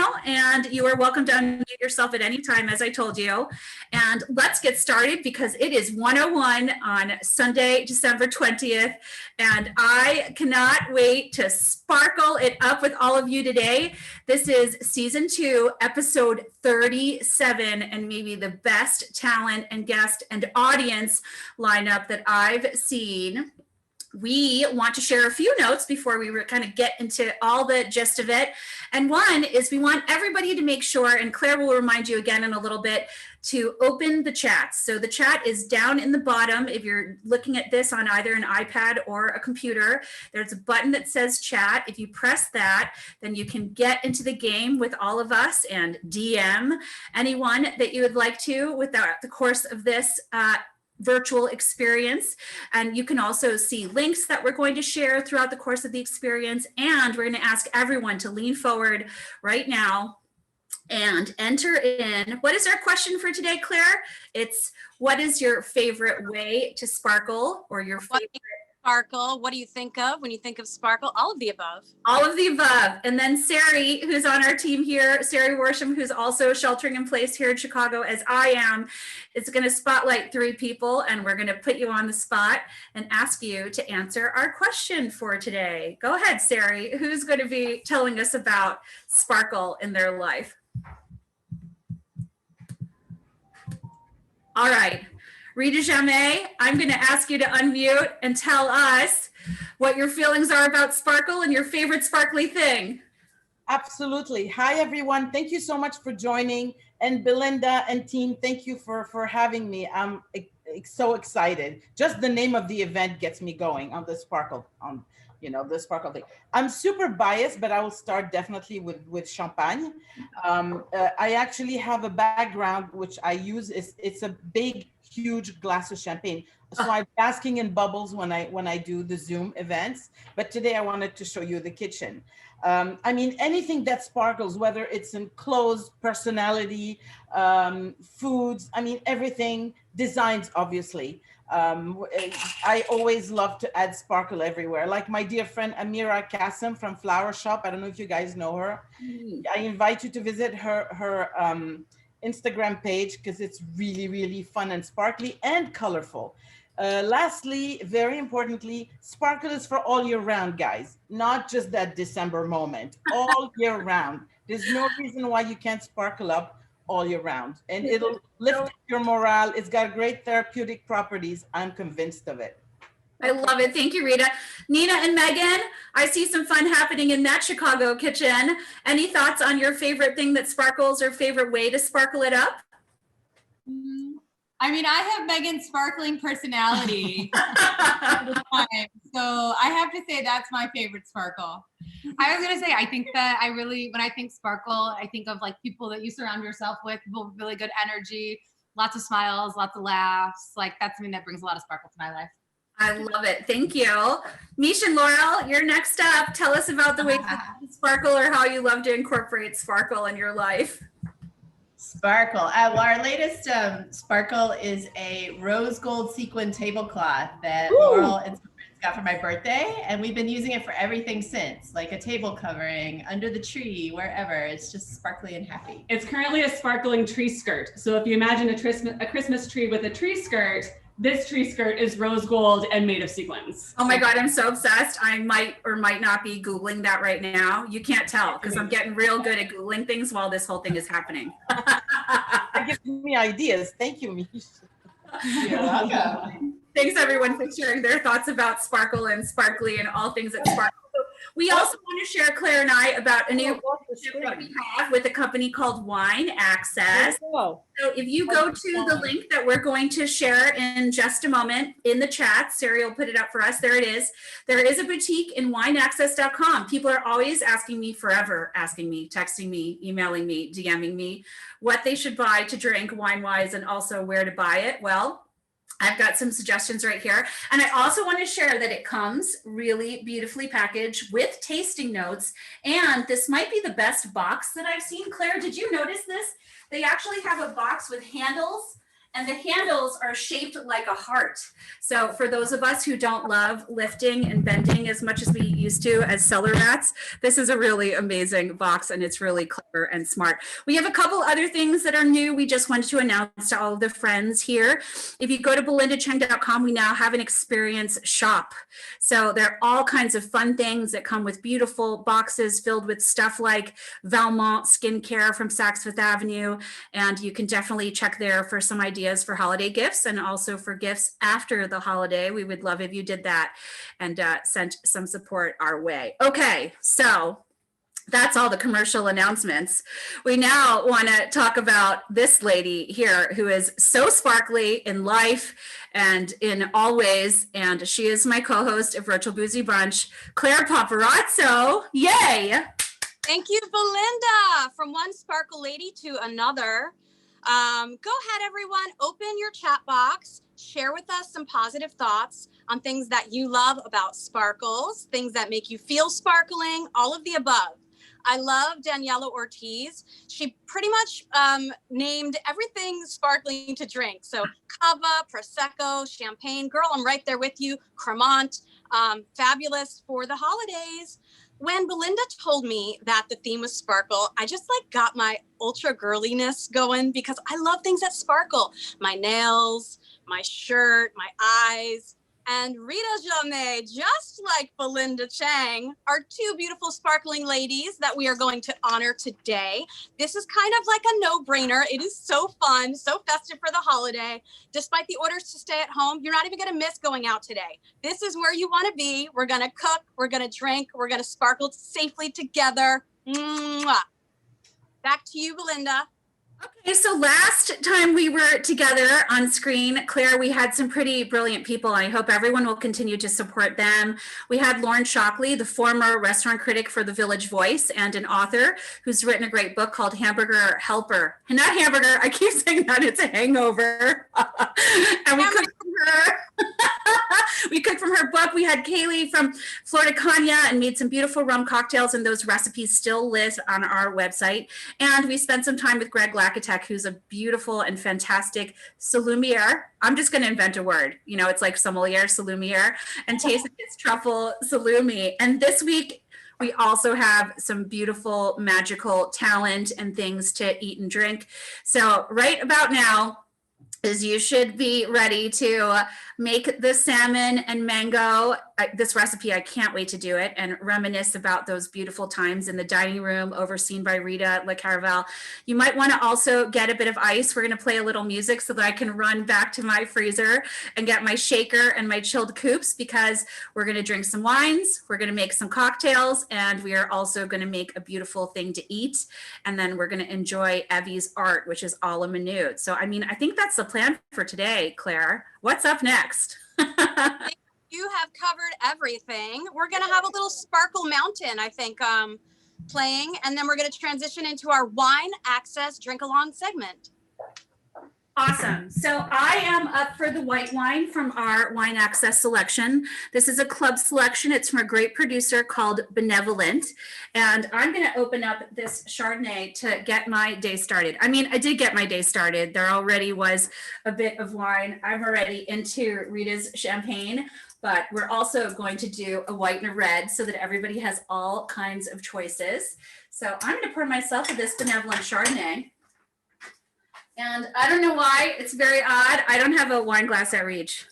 now, and you are welcome to unmute yourself at any time, as I told you. And let's get started because it is 101 on Sunday, December 20th, and I cannot wait to sparkle it up with all of you today. This is season 2, episode 37, and maybe the best talent and guest and audience lineup that I've seen. We want to share a few notes before we kind of get into all the gist of it. And one is we want everybody to make sure, and Claire will remind you again in a little bit, to open the chat. So the chat is down in the bottom. If you're looking at this on either an iPad or a computer, there's a button that says chat. If you press that, then you can get into the game with all of us and DM anyone that you would like to without the course of this virtual experience. And you can also see links that we're going to share throughout the course of the experience. And we're going to ask everyone to lean forward right now and enter in. What is our question for today, Claire? It's, what is your favorite way to sparkle, or your favorite sparkle? What do you think of when you think of sparkle? All of the above. All of the above. And then Sari, who's on our team here, Sari Worsham, who's also sheltering in place here in Chicago as I am, is going to spotlight 3 people, and we're going to put you on the spot and ask you to answer our question for today. Go ahead, Sari. Who's going to be telling us about sparkle in their life? All right. Rita Jammet, I'm going to ask you to unmute and tell us what your feelings are about sparkle and your favorite sparkly thing. Absolutely. Hi, everyone. Thank you so much for joining. And Belinda and team, thank you for having me. I'm so excited. Just the name of the event gets me going on the sparkle, the sparkle thing. I'm super biased, but I will start definitely with champagne. I actually have a background which I use. It's a big, huge glass of champagne. So I'm basking in bubbles when I do the Zoom events. But today I wanted to show you the kitchen. I mean, anything that sparkles, whether it's in clothes, personality, foods, I mean, everything, designs, obviously. I always love to add sparkle everywhere. Like my dear friend Amira Kasim from Flower Shop. I don't know if you guys know her. I invite you to visit her Instagram page because it's really, really fun and sparkly and colorful. Lastly, very importantly, sparkle is for all year round, guys, not just that December moment, all year round. There's no reason why you can't sparkle up all year round, and it'll lift your morale. It's got great therapeutic properties. I'm convinced of it. I love it. Thank you, Rita. Nina and Megan, I see some fun happening in that Chicago kitchen. Any thoughts on your favorite thing that sparkles or favorite way to sparkle it up? I mean, I have Megan's sparkling personality all the time, so I have to say that's my favorite sparkle. I was gonna say, I think that when I think sparkle, I think of like people that you surround yourself with, people with really good energy, lots of smiles, lots of laughs. Like that's something that brings a lot of sparkle to my life. I love it. Thank you. Misha and Laurel, you're next up. Tell us about the way you sparkle or how you love to incorporate sparkle in your life. Sparkle. Well, our latest sparkle is a rose gold sequin tablecloth that Laurel and some friends got for my birthday, and we've been using it for everything since, like a table covering, under the tree, wherever. It's just sparkly and happy. It's currently a sparkling tree skirt. So if you imagine a Christmas tree with a tree skirt, this tree skirt is rose gold and made of sequins. Oh my God, I'm so obsessed. I might or might not be Googling that right now. You can't tell because I'm getting real good at Googling things while this whole thing is happening. That gives me ideas. Thank you, Misha. You're welcome. Thanks everyone for sharing their thoughts about sparkle and sparkly and all things that sparkle. We also want to share, Claire and I, about a new partnership that we have with a company called Wine Access. So if you go to the link that we're going to share in just a moment in the chat, Cyril will put it up for us. There it is. There is a boutique in wineaccess.com. People are always asking me, texting me, emailing me, DMing me, what they should buy to drink wine-wise and also where to buy it. Well, I've got some suggestions right here. And I also want to share that it comes really beautifully packaged with tasting notes. And this might be the best box that I've seen. Claire, did you notice this? They actually have a box with handles and the handles are shaped like a heart. So for those of us who don't love lifting and bending as much as we used to as cellar rats, this is a really amazing box, and it's really clever and smart. We have a couple other things that are new. We just wanted to announce to all of the friends here. If you go to belindacheng.com, we now have an experience shop. So there are all kinds of fun things that come with beautiful boxes filled with stuff like Valmont skincare from Saks Fifth Avenue. And you can definitely check there for some ideas for holiday gifts and also for gifts after the holiday. We would love if you did that and sent some support our way. Okay, so that's all the commercial announcements. We now want to talk about this lady here who is so sparkly in life and in all ways. And she is my co-host of Virtual Boozy Brunch, Claire Paparazzo. Yay! Thank you, Belinda. From one sparkle lady to another. Go ahead, everyone. Open your chat box. Share with us some positive thoughts on things that you love about sparkles, things that make you feel sparkling, all of the above. I love Daniela Ortiz. She pretty much named everything sparkling to drink. So cava, prosecco, champagne. Girl, I'm right there with you. Cremant, fabulous for the holidays. When Belinda told me that the theme was sparkle, I just like got my ultra girliness going because I love things that sparkle. My nails, my shirt, my eyes. And Rita Jammet, just like Belinda Cheng, are two beautiful sparkling ladies that we are going to honor today. This is kind of like a no-brainer. It is so fun, so festive for the holiday. Despite the orders to stay at home, you're not even going to miss going out today. This is where you want to be. We're going to cook, we're going to drink, we're going to sparkle safely together. Mwah. Back to you, Belinda. Okay, so last time we were together on screen, Claire, we had some pretty brilliant people. I hope everyone will continue to support them. We had Lauren Shockley, the former restaurant critic for The Village Voice and an author who's written a great book called Hamburger Helper. And not hamburger, I keep saying that, it's a hangover. And we cooked from her. We cooked from her book. We had Kaylee from Florida Canya and made some beautiful rum cocktails, and those recipes still live on our website. And we spent some time with Greg Lakatek, who's a beautiful and fantastic sommelier. I'm just going to invent a word. You know, it's like sommelier, sommelier, and tasted his truffle salumi. And this week, we also have some beautiful, magical talent and things to eat and drink. So right about now, is you should be ready to make the salmon and mango. This recipe, I can't wait to do it and reminisce about those beautiful times in the dining room overseen by Rita at La Caravelle. You might want to also get a bit of ice. We're going to play a little music so that I can run back to my freezer and get my shaker and my chilled coops, because we're going to drink some wines, we're going to make some cocktails, and we are also going to make a beautiful thing to eat. And then we're going to enjoy Evie's art, which is all a minute. So, I mean, I think that's the plan for today, Claire. What's up next? You have covered everything. We're going to have a little Sparkle Mountain, I think, playing, and then we're going to transition into our wine access drink along segment. Awesome. So I am up for the white wine from our wine access selection. This is a club selection. It's from a great producer called Benevolent. And I'm going to open up this Chardonnay to get my day started. I mean, I did get my day started. There already was a bit of wine. I'm already into Rita's champagne, but we're also going to do a white and a red so that everybody has all kinds of choices. So I'm going to pour myself with this Benevolent Chardonnay. And I don't know why, it's very odd. I don't have a wine glass at reach.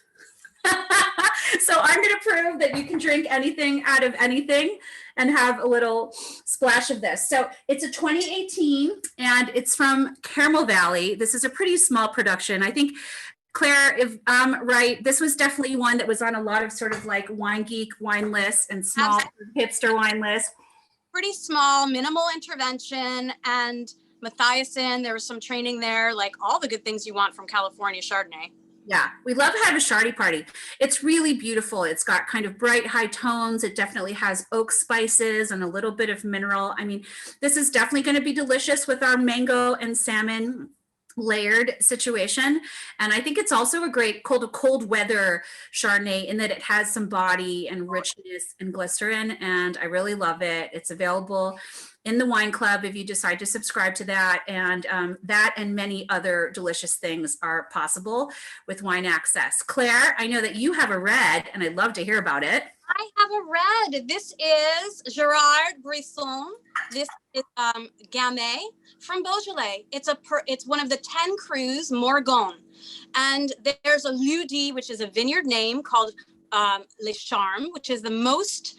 So I'm going to prove that you can drink anything out of anything and have a little splash of this. So it's a 2018 and it's from Caramel Valley. This is a pretty small production. I think, Claire, if I'm right, this was definitely one that was on a lot of sort of like Wine Geek wine lists and small hipster wine lists. Pretty small, minimal intervention, and Mathiasen, there was some training there, like all the good things you want from California Chardonnay. Yeah, we love to have a Shardy party. It's really beautiful. It's got kind of bright, high tones. It definitely has oak spices and a little bit of mineral. I mean, this is definitely going to be delicious with our mango and salmon. layered situation. And I think it's also a great cold weather Chardonnay in that it has some body and richness and glycerin, and I really love it. It's available in the wine club if you decide to subscribe to that, and that and many other delicious things are possible with Wine Access. Claire, I know that you have a red and I'd love to hear about it. I have a red. This is Gerard Brisson. This is Jammet from Beaujolais. It's one of the 10 crus Morgon. And there's a Lieu-dit, which is a vineyard name called Les Charmes, which is the most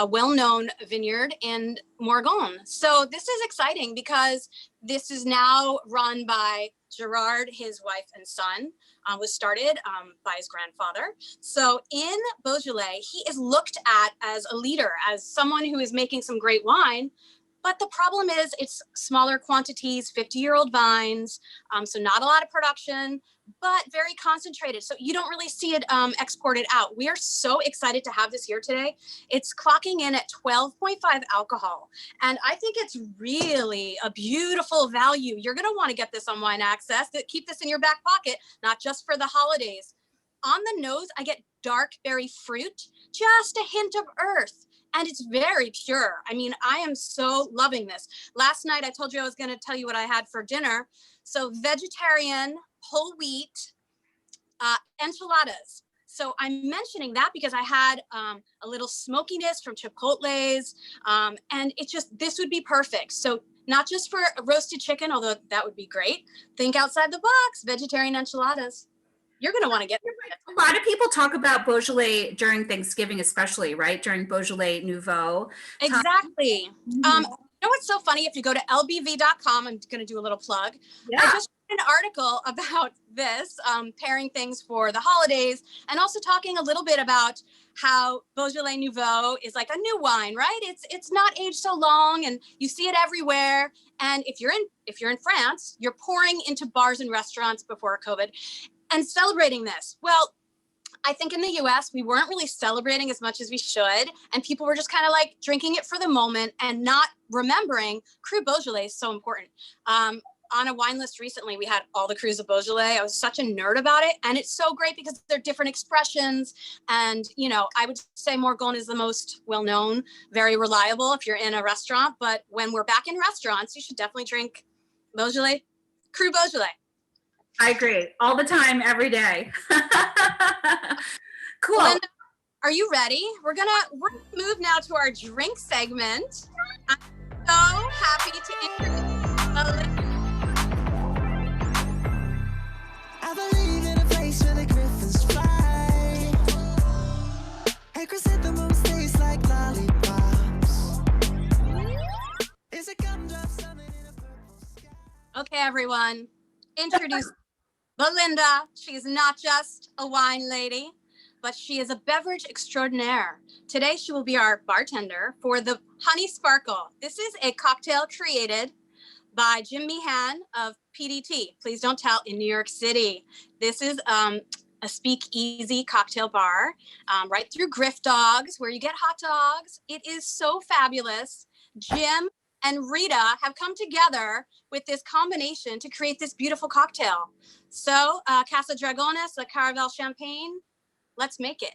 well-known vineyard in Morgon. So this is exciting because this is now run by Gerard, his wife and son. Was started by his grandfather. So in Beaujolais, he is looked at as a leader, as someone who is making some great wine. But the problem is it's smaller quantities, 50-year-old vines, so not a lot of production, but very concentrated. So you don't really see it exported out. We are so excited to have this here today. It's clocking in at 12.5 alcohol. And I think it's really a beautiful value. You're gonna wanna get this on Wine Access. Keep this in your back pocket, not just for the holidays. On the nose, I get dark berry fruit, just a hint of earth. And it's very pure. I mean, I am so loving this. Last night, I told you I was gonna tell you what I had for dinner. So vegetarian, whole wheat, enchiladas. So I'm mentioning that because I had a little smokiness from Chipotle's, and this would be perfect. So not just for a roasted chicken, although that would be great. Think outside the box, vegetarian enchiladas. You're going to want to get a lot of people talk about Beaujolais during Thanksgiving, especially, right? During Beaujolais Nouveau. Exactly. You know what's so funny? If you go to lbv.com, I'm going to do a little plug. Yeah. I just read an article about this, pairing things for the holidays, and also talking a little bit about how Beaujolais Nouveau is like a new wine, right? It's not aged so long, and you see it everywhere. And if you're in France, you're pouring into bars and restaurants before COVID and celebrating this. Well, I think in the US, we weren't really celebrating as much as we should. And people were just kind of like drinking it for the moment and not remembering Cru Beaujolais is so important. On a wine list recently, we had all the crus of Beaujolais. I was such a nerd about it. And it's so great because they're different expressions. And, you know, I would say Morgon is the most well-known, very reliable if you're in a restaurant. But when we're back in restaurants, you should definitely drink Beaujolais, Cru Beaujolais. I agree. All the time, every day. Cool. Belinda, are you ready? We're gonna move now to our drink segment. I'm so happy to introduce Belinda. I believe in a place where the griffins fly. Hey, chrysanthemums taste like lollipops. Is a gumdrop summit in a purple sky? Okay, everyone. Introduce Belinda. She is not just a wine lady, but she is a beverage extraordinaire. Today, she will be our bartender for the Honey Sparkle. This is a cocktail created by Jim Meehan of PDT, Please Don't Tell, in New York City. This is a speakeasy cocktail bar right through Griff Dogs, where you get hot dogs. It is so fabulous. Jim and Rita have come together with this combination to create this beautiful cocktail. So Casa Dragones, a Caravelle champagne, let's make it.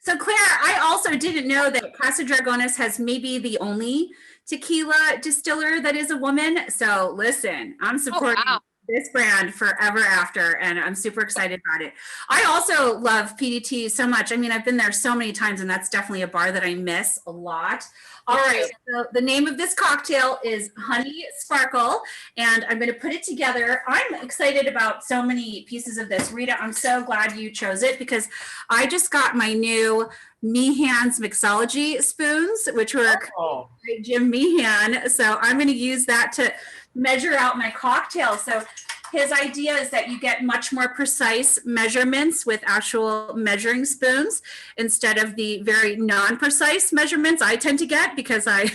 So Claire, I also didn't know that Casa Dragones has maybe the only tequila distiller that is a woman. So listen, I'm supporting this brand forever after, and I'm super excited about it. I also love PDT so much. I mean, I've been there so many times, and that's definitely a bar that I miss a lot. All right, so the name of this cocktail is Honey Sparkle, and I'm going to put it together. I'm excited about so many pieces of this. Rita, I'm so glad you chose it because I just got my new Meehan's mixology spoons, which were by Jim Meehan. So I'm going to use that to measure out my cocktail. So his idea is that you get much more precise measurements with actual measuring spoons instead of the very non-precise measurements I tend to get because I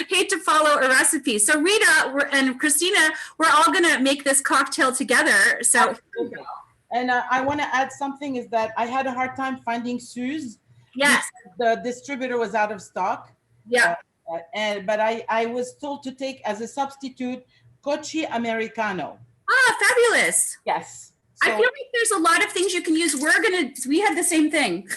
hate to follow a recipe. So Rita and Christina, we're all going to make this cocktail together. So and I want to add something is that I had a hard time finding Suze. Yes. The distributor was out of stock. Yeah. But I was told to take as a substitute Cocchi Americano. Ah, fabulous. Yes. I So- feel like there's a lot of things you can use. We had the same thing.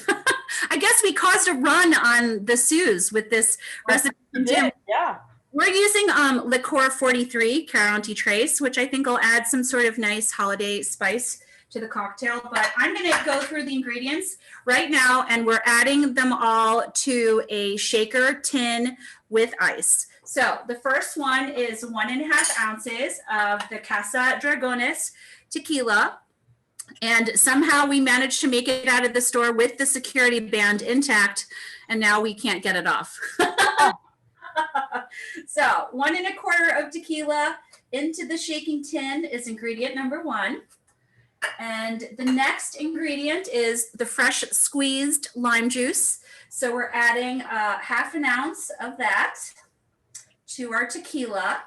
I guess we caused a run on the Suze with this recipe from Jim. Yeah. We're using Liqueur 43 Caravelle Trace, which I think will add some sort of nice holiday spice to the cocktail. But I'm going to go through the ingredients right now, and we're adding them all to a shaker tin with ice. So the first one is 1.5 ounces of the Casa Dragones tequila. And somehow we managed to make it out of the store with the security band intact, and now we can't get it off. So 1.25 of tequila into the shaking tin is ingredient number 1. And the next ingredient is the fresh squeezed lime juice. So we're adding 1/2 ounce of that to our tequila.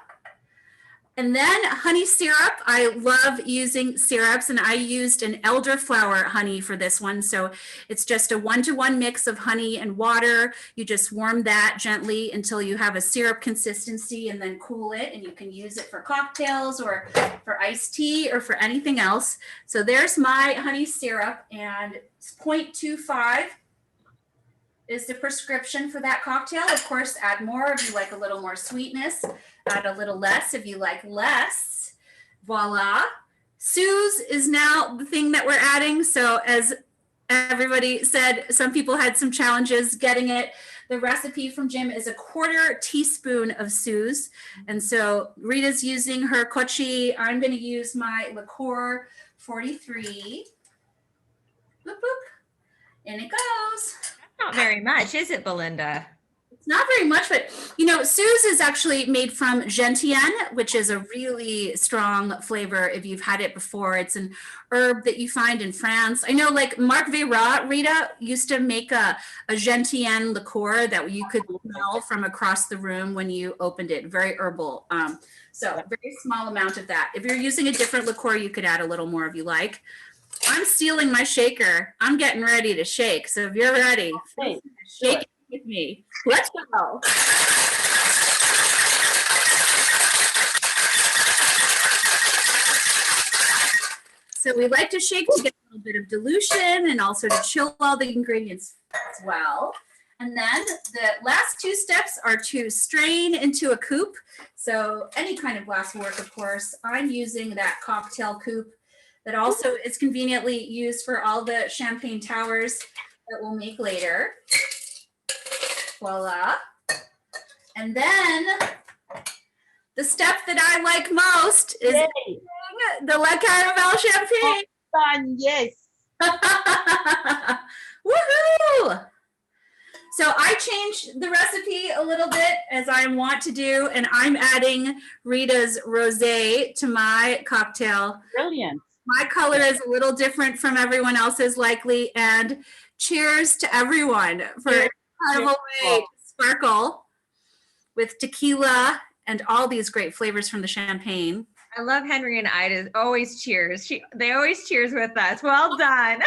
And then honey syrup. I love using syrups, and I used an elderflower honey for this one. So it's just a 1-to-1 mix of honey and water. You just warm that gently until you have a syrup consistency, and then cool it, and you can use it for cocktails or for iced tea or for anything else. So there's my honey syrup, and 0.25 is the prescription for that cocktail. Of course, add more if you like a little more sweetness. Add a little less if you like less. Voila. Suze is now the thing that we're adding. So as everybody said, some people had some challenges getting it. The recipe from Jim is 1/4 teaspoon of Suze. And so Rita's using her Kochi. I'm going to use my Liqueur 43. Boop, boop. In it goes. Not very much, is it, Belinda? It's not very much, but you know, Suze is actually made from gentiane, which is a really strong flavor if you've had it before. It's an herb that you find in France. I know like Marc Vera, Rita, used to make a gentiane liqueur that you could smell from across the room when you opened it. Very herbal. So very small amount of that. If you're using a different liqueur, you could add a little more if you like. I'm stealing my shaker. I'm getting ready to shake. So if you're ready, shake it with me. Let's go. So we like to shake to get a little bit of dilution and also to chill all the ingredients as well. And then the last 2 steps are to strain into a coupe. So any kind of glass will work, of course. I'm using that cocktail coupe that also is conveniently used for all the champagne towers that we'll make later. Voila. And then the step that I like most is the La Caravelle champagne. Yes. Woohoo! So I changed the recipe a little bit, as I want to do, and I'm adding Rita's rosé to my cocktail. Brilliant. My color is a little different from everyone else's likely, and cheers to everyone for an incredible way to sparkle with tequila and all these great flavors from the champagne. I love Henry and Ida always cheers. They always cheers with us. Well done.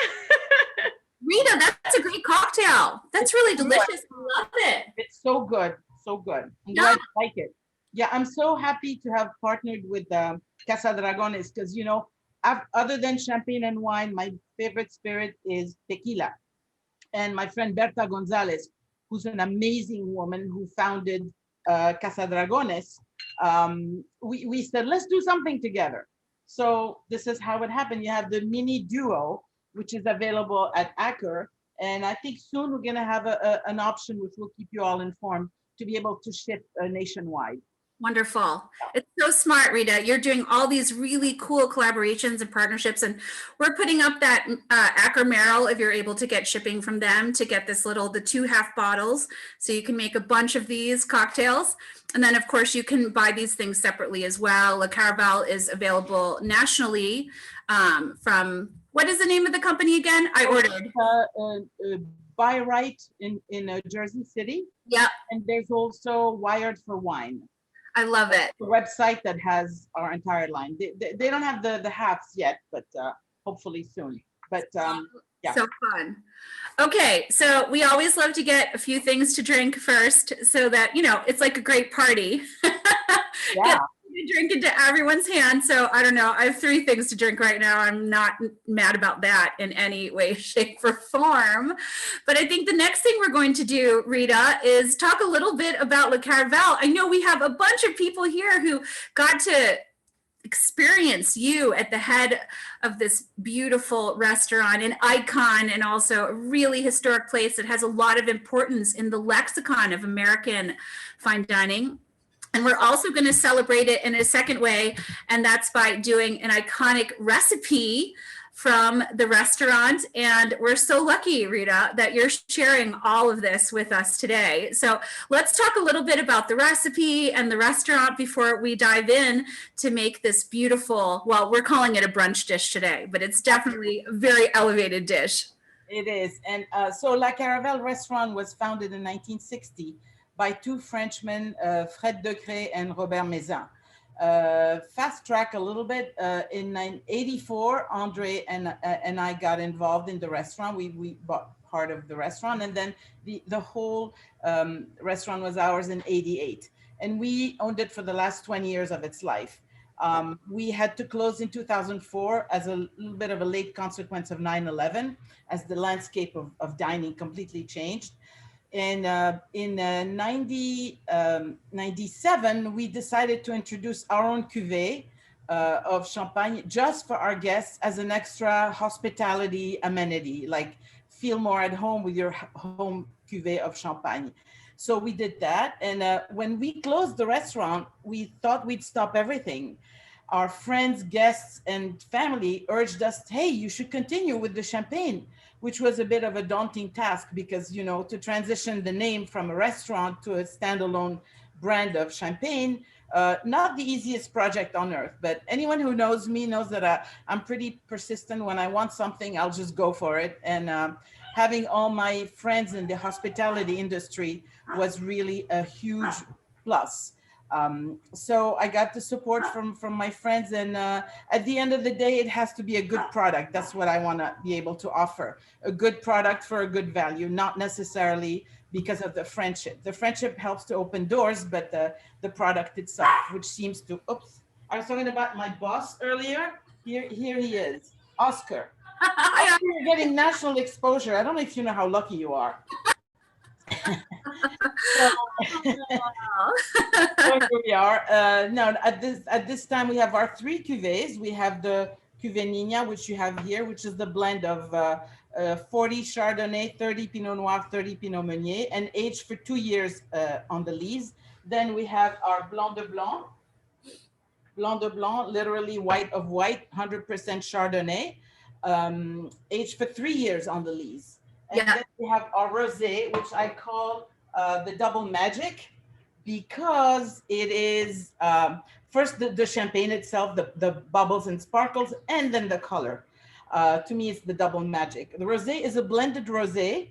Rita, that's a great cocktail. That's really delicious. I love it. It's so good. So good. I'm glad you like it. Yeah, I'm so happy to have partnered with Casa Dragones because, you know, other than champagne and wine, my favorite spirit is tequila. And my friend Berta Gonzalez, who's an amazing woman who founded Casa Dragones, we said, let's do something together. So this is how it happened. You have the mini duo, which is available at Acker. And I think soon we're going to have an option, which will keep you all informed, to be able to ship nationwide. Wonderful. It's so smart, Rita. You're doing all these really cool collaborations and partnerships, and we're putting up that Acker Merrill, if you're able to get shipping from them, to get this the 2 half bottles. So you can make a bunch of these cocktails. And then of course you can buy these things separately as well. La Caravelle is available nationally from, what is the name of the company again? I ordered. Buy Right in Jersey City. Yep. And there's also Wired for Wine. I love it. The website that has our entire line. They don't have the halves yet, but hopefully soon. But yeah. So fun. Okay, so we always love to get a few things to drink first so that, you know, it's like a great party. Yeah. Get drink into everyone's hand. So I don't know. I have 3 things to drink right now. I'm not mad about that in any way, shape, or form. But I think the next thing we're going to do, Rita, is talk a little bit about Le Caravelle. I know we have a bunch of people here who got to experience you at the head of this beautiful restaurant, an icon, and also a really historic place that has a lot of importance in the lexicon of American fine dining. And we're also going to celebrate it in a second way, and that's by doing an iconic recipe from the restaurant. And we're so lucky, Rita, that you're sharing all of this with us today. So let's talk a little bit about the recipe and the restaurant before we dive in to make this beautiful, well, we're calling it a brunch dish today, but it's definitely a very elevated dish. It is. And so La Caravelle restaurant was founded in 1960 by 2 Frenchmen, Fred Decret and Robert Mézin. Fast track a little bit, in 1984, Andre and I got involved in the restaurant. We bought part of the restaurant, and then the whole restaurant was ours in 88. And we owned it for the last 20 years of its life. We had to close in 2004 as a little bit of a late consequence of 9/11, as the landscape of dining completely changed. And in 97, we decided to introduce our own cuvée of champagne just for our guests as an extra hospitality amenity, like feel more at home with your home cuvée of champagne. So we did that. And when we closed the restaurant, we thought we'd stop everything. Our friends, guests, and family urged us, hey, you should continue with the champagne, which was a bit of a daunting task because, you know, to transition the name from a restaurant to a standalone brand of champagne, not the easiest project on earth. But anyone who knows me knows that I'm pretty persistent. When I want something, I'll just go for it. And having all my friends in the hospitality industry was really a huge plus. So I got the support from my friends, and at the end of the day, it has to be a good product. That's what I want to be able to offer, a good product for a good value, not necessarily because of the friendship. The friendship helps to open doors, but the product itself, which seems to, oops, I was talking about my boss earlier. Here he is, Oscar. Oscar, you're getting national exposure. I don't know if you know how lucky you are. So here we are. No, at this time we have our 3 cuvées. We have the Cuvée Niña, which you have here, which is the blend of 40 Chardonnay, 30 Pinot Noir, 30 Pinot Meunier, and aged for 2 years on the lees. Then we have our Blanc de Blanc. Blanc de Blanc, literally white of white, 100% Chardonnay, aged for 3 years on the lees. And then we have our rosé, which I call the double magic, because it is first the champagne itself, the bubbles and sparkles, and then the color. To me, it's the double magic. The rosé is a blended rosé.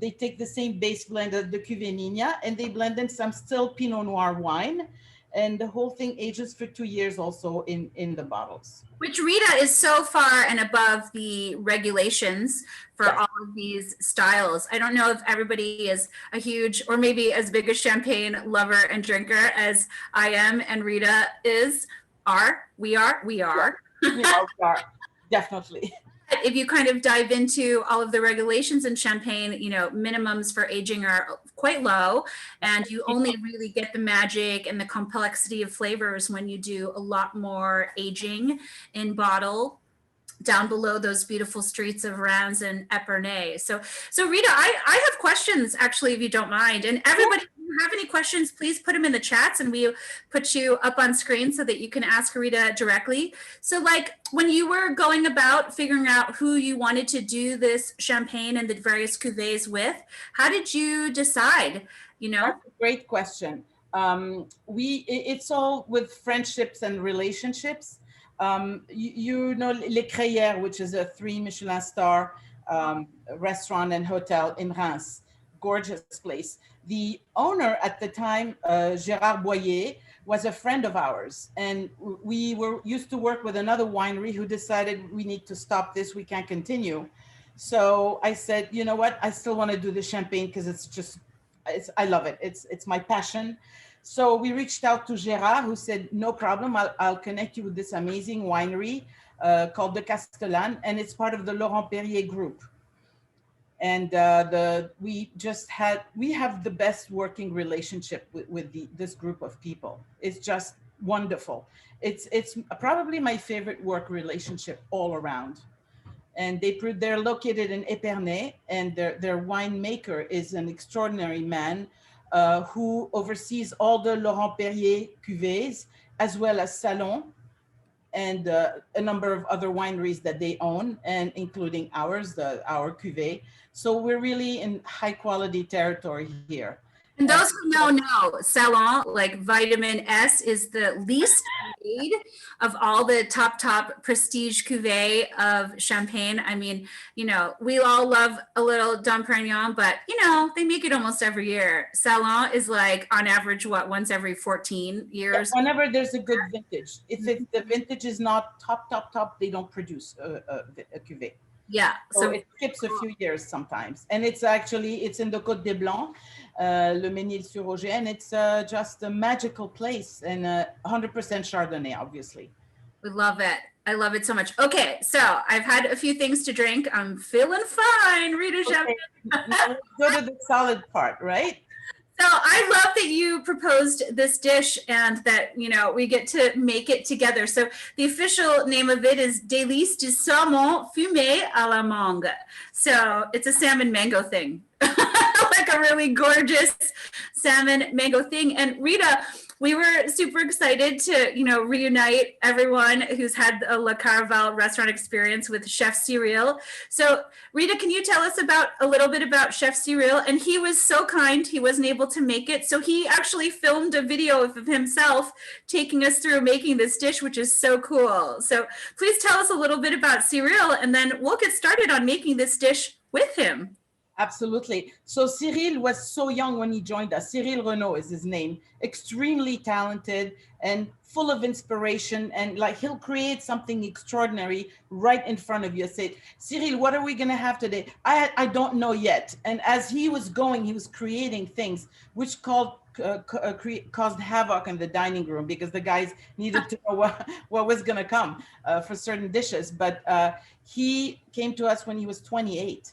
They take the same base blend as the Cuvée Niña, and they blend in some still Pinot Noir wine. And the whole thing ages for 2 years also in the bottles. Which, Rita, is so far and above the regulations for all of these styles. I don't know if everybody is a huge, or maybe as big a champagne lover and drinker as I am and Rita is, we are. We are, definitely. If you kind of dive into all of the regulations in champagne, you know, minimums for aging are quite low, and you only really get the magic and the complexity of flavors when you do a lot more aging in bottle down below those beautiful streets of Reims and Epernay. So Rita, I have questions actually, if you don't mind. And everybody, if you have any questions, please put them in the chats and we put you up on screen so that you can ask Rita directly. So like when you were going about figuring out who you wanted to do this champagne and the various cuvées with, how did you decide, you know? That's a great question. It's all with friendships and relationships. You know Les Crayères, which is a 3 Michelin star restaurant and hotel in Reims, gorgeous place. The owner at the time, Gérard Boyer, was a friend of ours, and we were used to work with another winery who decided we need to stop this, we can't continue. So I said, you know what, I still want to do the champagne because I love it. It's my passion. So we reached out to Gérard, who said, no problem, I'll connect you with this amazing winery called the Castellane, and it's part of the Laurent Perrier group. And we have the best working relationship with this group of people. It's just wonderful. It's probably my favorite work relationship all around. And they're located in Épernay, and their winemaker is an extraordinary man who oversees all the Laurent Perrier cuvées, as well as Salon, and a number of other wineries that they own, and including ours, our cuvée. So we're really in high quality territory here. And those who know, Salon, like vitamin S, is the least made of all the top prestige cuvée of Champagne. I mean, you know, we all love a little Dom Perignon, but you know, they make it almost every year. Salon is like on average, once every 14 years? Yeah, whenever there's a good vintage. If the vintage is not top, they don't produce a cuvée. Yeah, so it skips a few years sometimes, and it's in the Côte des Blancs, Le Mesnil-sur-Oger, and it's just a magical place, and 100% Chardonnay, obviously. We love it. I love it so much. Okay, so I've had a few things to drink. I'm feeling fine, Rita Jammet. Let's go to the solid part, right? So I love that you proposed this dish and that, you know, we get to make it together. So the official name of it is Délices du saumon fumé à la mangue. So it's a salmon mango thing, like a really gorgeous salmon mango thing. And Rita, we were super excited to, you know, reunite everyone who's had a La Caravelle restaurant experience with Chef Cyril. So Rita, can you tell us a little bit about Chef Cyril? And he was so kind, he wasn't able to make it. So he actually filmed a video of himself taking us through making this dish, which is so cool. So please tell us a little bit about Cyril, and then we'll get started on making this dish with him. Absolutely. So Cyril was so young when he joined us. Cyril Renaud is his name. Extremely talented and full of inspiration, and like he'll create something extraordinary right in front of you. Say, Cyril, what are we going to have today? I don't know yet. And as he was going, he was creating things which caused havoc in the dining room, because the guys needed to know what was going to come for certain dishes. But he came to us when he was 28.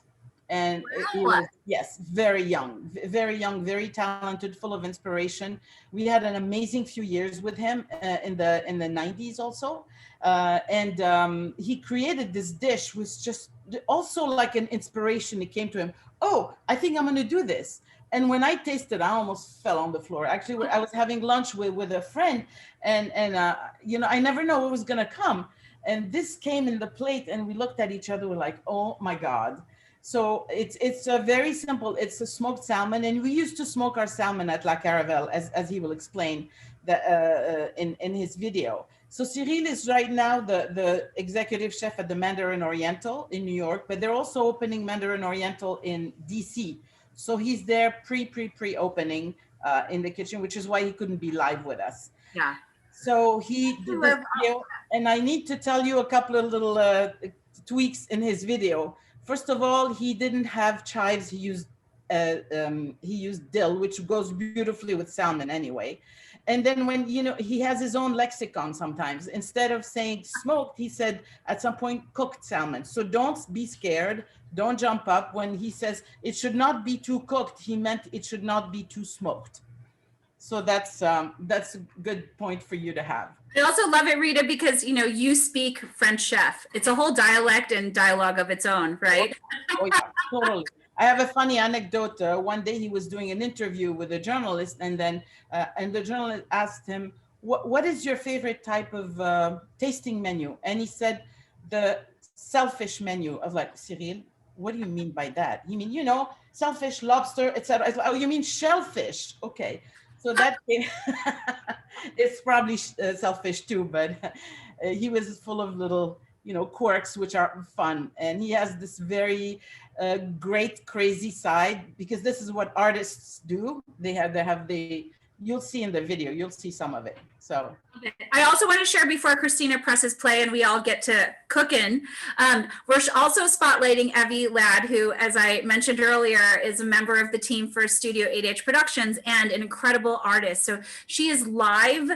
And he was, yes, very young, very talented, full of inspiration. We had an amazing few years with him in the 90s also. And he created this dish, was just also like an inspiration. It came to him, oh, I think I'm going to do this. And when I tasted, I almost fell on the floor. Actually, I was having lunch with a friend, and you know, I never know what was going to come. And this came in the plate, and we looked at each other, we're like, oh my God. So it's very simple. It's a smoked salmon, and we used to smoke our salmon at La Caravelle, as he will explain that in his video. So Cyril is right now the executive chef at the Mandarin Oriental in New York, but they're also opening Mandarin Oriental in DC. So he's there pre-opening in the kitchen, which is why he couldn't be live with us. Yeah. So he did this video, and I need to tell you a couple of little tweaks in his video. First of all, he didn't have chives. He used dill, which goes beautifully with salmon anyway. And then when, you know, he has his own lexicon sometimes. Instead of saying smoked, he said at some point cooked salmon. So don't be scared. Don't jump up. When he says it should not be too cooked, he meant it should not be too smoked. So that's a good point for you to have. I also love it, Rita, because, you know, you speak French chef. It's a whole dialect and dialogue of its own, right? Oh yeah, totally. I have a funny anecdote. One day he was doing an interview with a journalist, and then and the journalist asked him, what is your favorite type of tasting menu? And he said, the shellfish menu. I was like, Cyril, what do you mean by that? You mean, you know, shellfish, lobster, etc. Oh, you mean shellfish? Okay. So that it's probably selfish too, but he was full of little, you know, quirks, which are fun. And he has this very great, crazy side, because this is what artists do. They have the you'll see in the video, you'll see some of it. So I also want to share before Christina presses play and we all get to cooking. We're also spotlighting Evie Ladd, who, as I mentioned earlier, is a member of the team for Studio 8H Productions and an incredible artist. So she is live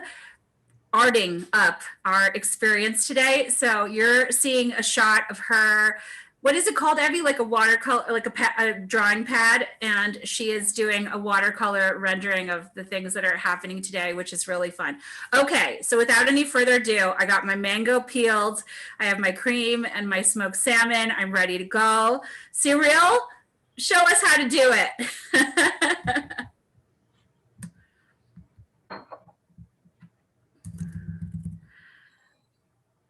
arting up our experience today. So you're seeing a shot of her. What is it called, Evie? Like a watercolor, like a drawing pad, and she is doing a watercolor rendering of the things that are happening today, which is really fun. Okay, so without any further ado, I got my mango peeled, I have my cream and my smoked salmon. I'm ready to go. Cyril, show us how to do it.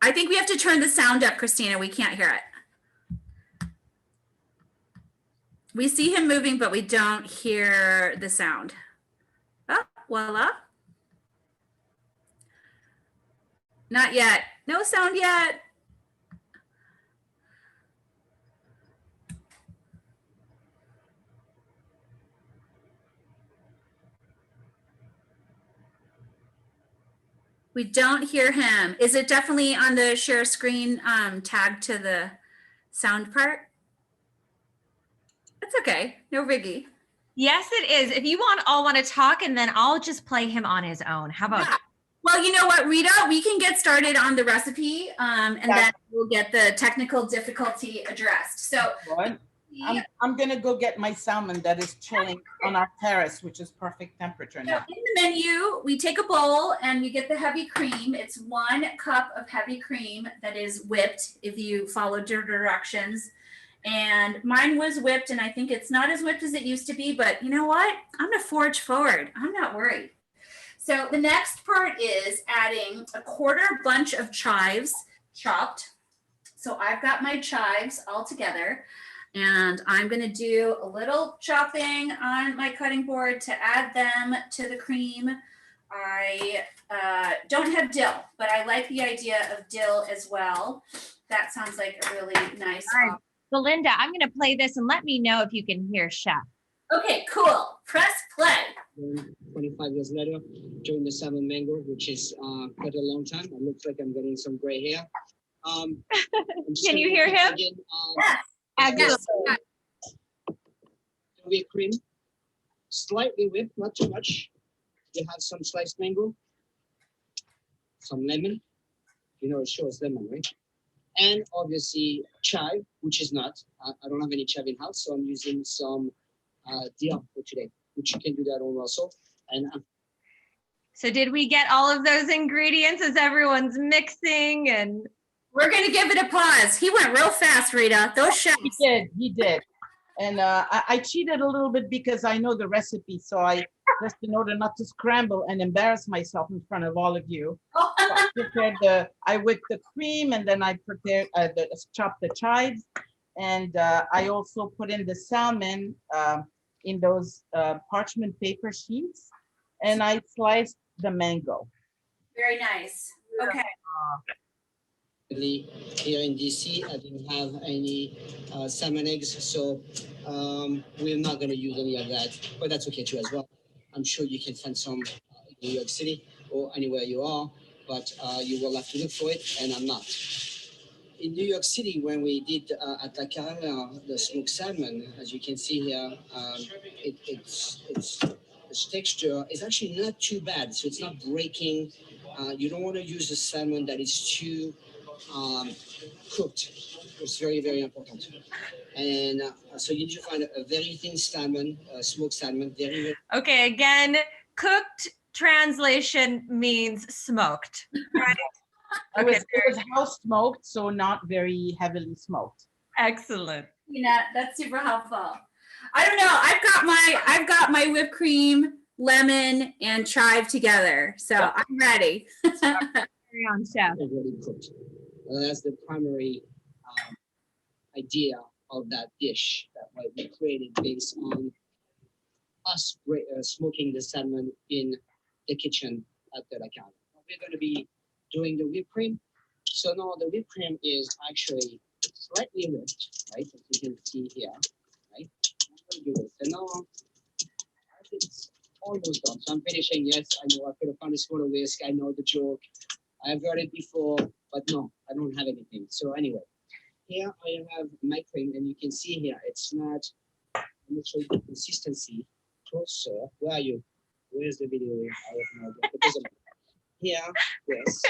I think we have to turn the sound up, Christina. We can't hear it. We see him moving, but we don't hear the sound. Oh, voila. Not yet. No sound yet. We don't hear him. Is it definitely on the share screen tag to the sound part? That's okay. No biggie. Yes, it is. If you all want to talk, and then I'll just play him on his own. How about that? Well, you know what, Rita, we can get started on the recipe and then we'll get the technical difficulty addressed. So I'm gonna go get my salmon that is chilling on our terrace, which is perfect temperature now. In the menu, we take a bowl and we get the heavy cream. It's 1 cup of heavy cream that is whipped if you follow the directions. And mine was whipped, and I think it's not as whipped as it used to be, but you know what? I'm gonna forge forward. I'm not worried. So the next part is adding a 1/4 bunch of chives chopped. So I've got my chives all together, and I'm gonna do a little chopping on my cutting board to add them to the cream. I don't have dill, but I like the idea of dill as well. That sounds like a really nice. Belinda, I'm going to play this and let me know if you can hear Chef. Okay, cool. Press play. 25 years later, during the salmon mango, which is quite a long time. It looks like I'm getting some gray hair. Can you hear him? Again, Yes. whipped cream, slightly whipped, not too much. You have some sliced mango, some lemon. You know, it shows lemon, right? And obviously chive, which is not. I don't have any chive in house, so I'm using some dill for today, which you can do that on also. And so did we get all of those ingredients as everyone's mixing? And we're going to give it a pause. He went real fast, Rita. Those chefs. He did. And I cheated a little bit because I know the recipe. So I, just in order not to scramble and embarrass myself in front of all of you, so I whipped the cream, and then I prepared, chopped the chives. And I also put in the salmon in those parchment paper sheets, and I sliced the mango. Very nice. Okay. Here in DC, I didn't have any salmon eggs, so we're not going to use any of that, but that's okay too as well. I'm sure you can find some in New York City or anywhere you are, but you will have to look for it, and I'm not. In New York City, when we did at La Caravelle, the smoked salmon, as you can see here, its texture is actually not too bad, so it's not breaking. You don't want to use a salmon that is too cooked. It's very, very important. And so you need to find a very thin salmon, smoked salmon. Very. Okay, again, cooked translation means smoked, right? Okay. It was house smoked, so not very heavily smoked. Excellent. Yeah, that's super helpful. I don't know. I've got my whipped cream, lemon, and chive together, so I'm ready. Carry on, Chef. Already cooked. That's the primary idea of that dish that we created based on us smoking the salmon in the kitchen at the La Caravelle. We're going to be doing the whipped cream. So now the whipped cream is actually slightly whipped, right? As you can see here, right? So now almost done. So I'm finishing. Yes, I know I could have found a smaller whisk. I know the joke. I've heard it before, but no, I don't have anything. So anyway, here I have my cream, and you can see here it's not. I'm not sure the consistency. Closer. Where are you? Where's the video? I have no idea. It doesn't matter. Here, yes.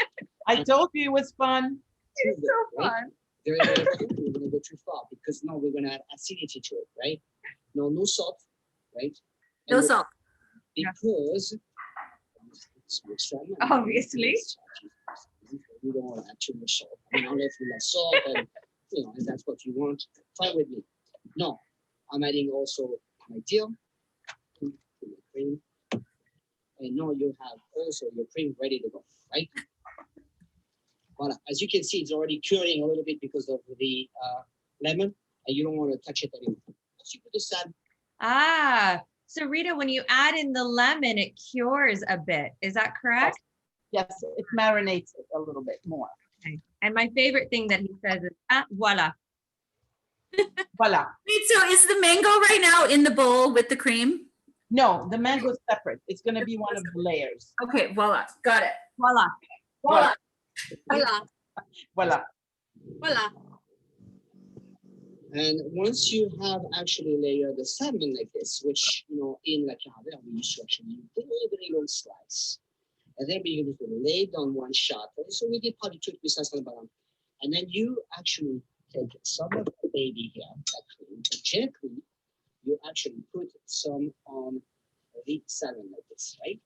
I told you it was fun. It's so fun. Very, very fun. We're gonna go too far because now we're gonna add acidity to it, right? No salt, right? No And salt. because Obviously. we don't want to add too much salt. I mean, unless you like salt, and if that's what you want, fine with me. No, I'm adding also my dill to my cream, and now you have also your cream ready to go, right? Voilà. As you can see, it's already curing a little bit because of the lemon, and you don't want to touch it anymore. So you put the sand. Ah, so Rita, when you add in the lemon, it cures a bit. Is that correct? Yes, it marinates it a little bit more. Okay. And my favorite thing that he says is, voila. Voila. Wait, so is the mango right now in the bowl with the cream? No, the mango is separate. It's going to be one of the layers. Okay, voila, got it. Voila. Voila. Voila. Voila. Voila. And once you have actually layered the salmon like this, which, in La Caravelle, we used to actually use very, very long slice. And then we used to lay down one shot. So we did probably 2 pieces on the bottom. And then you actually take some of the baby here, that cream, and gently, you actually put some on the salmon like this, right?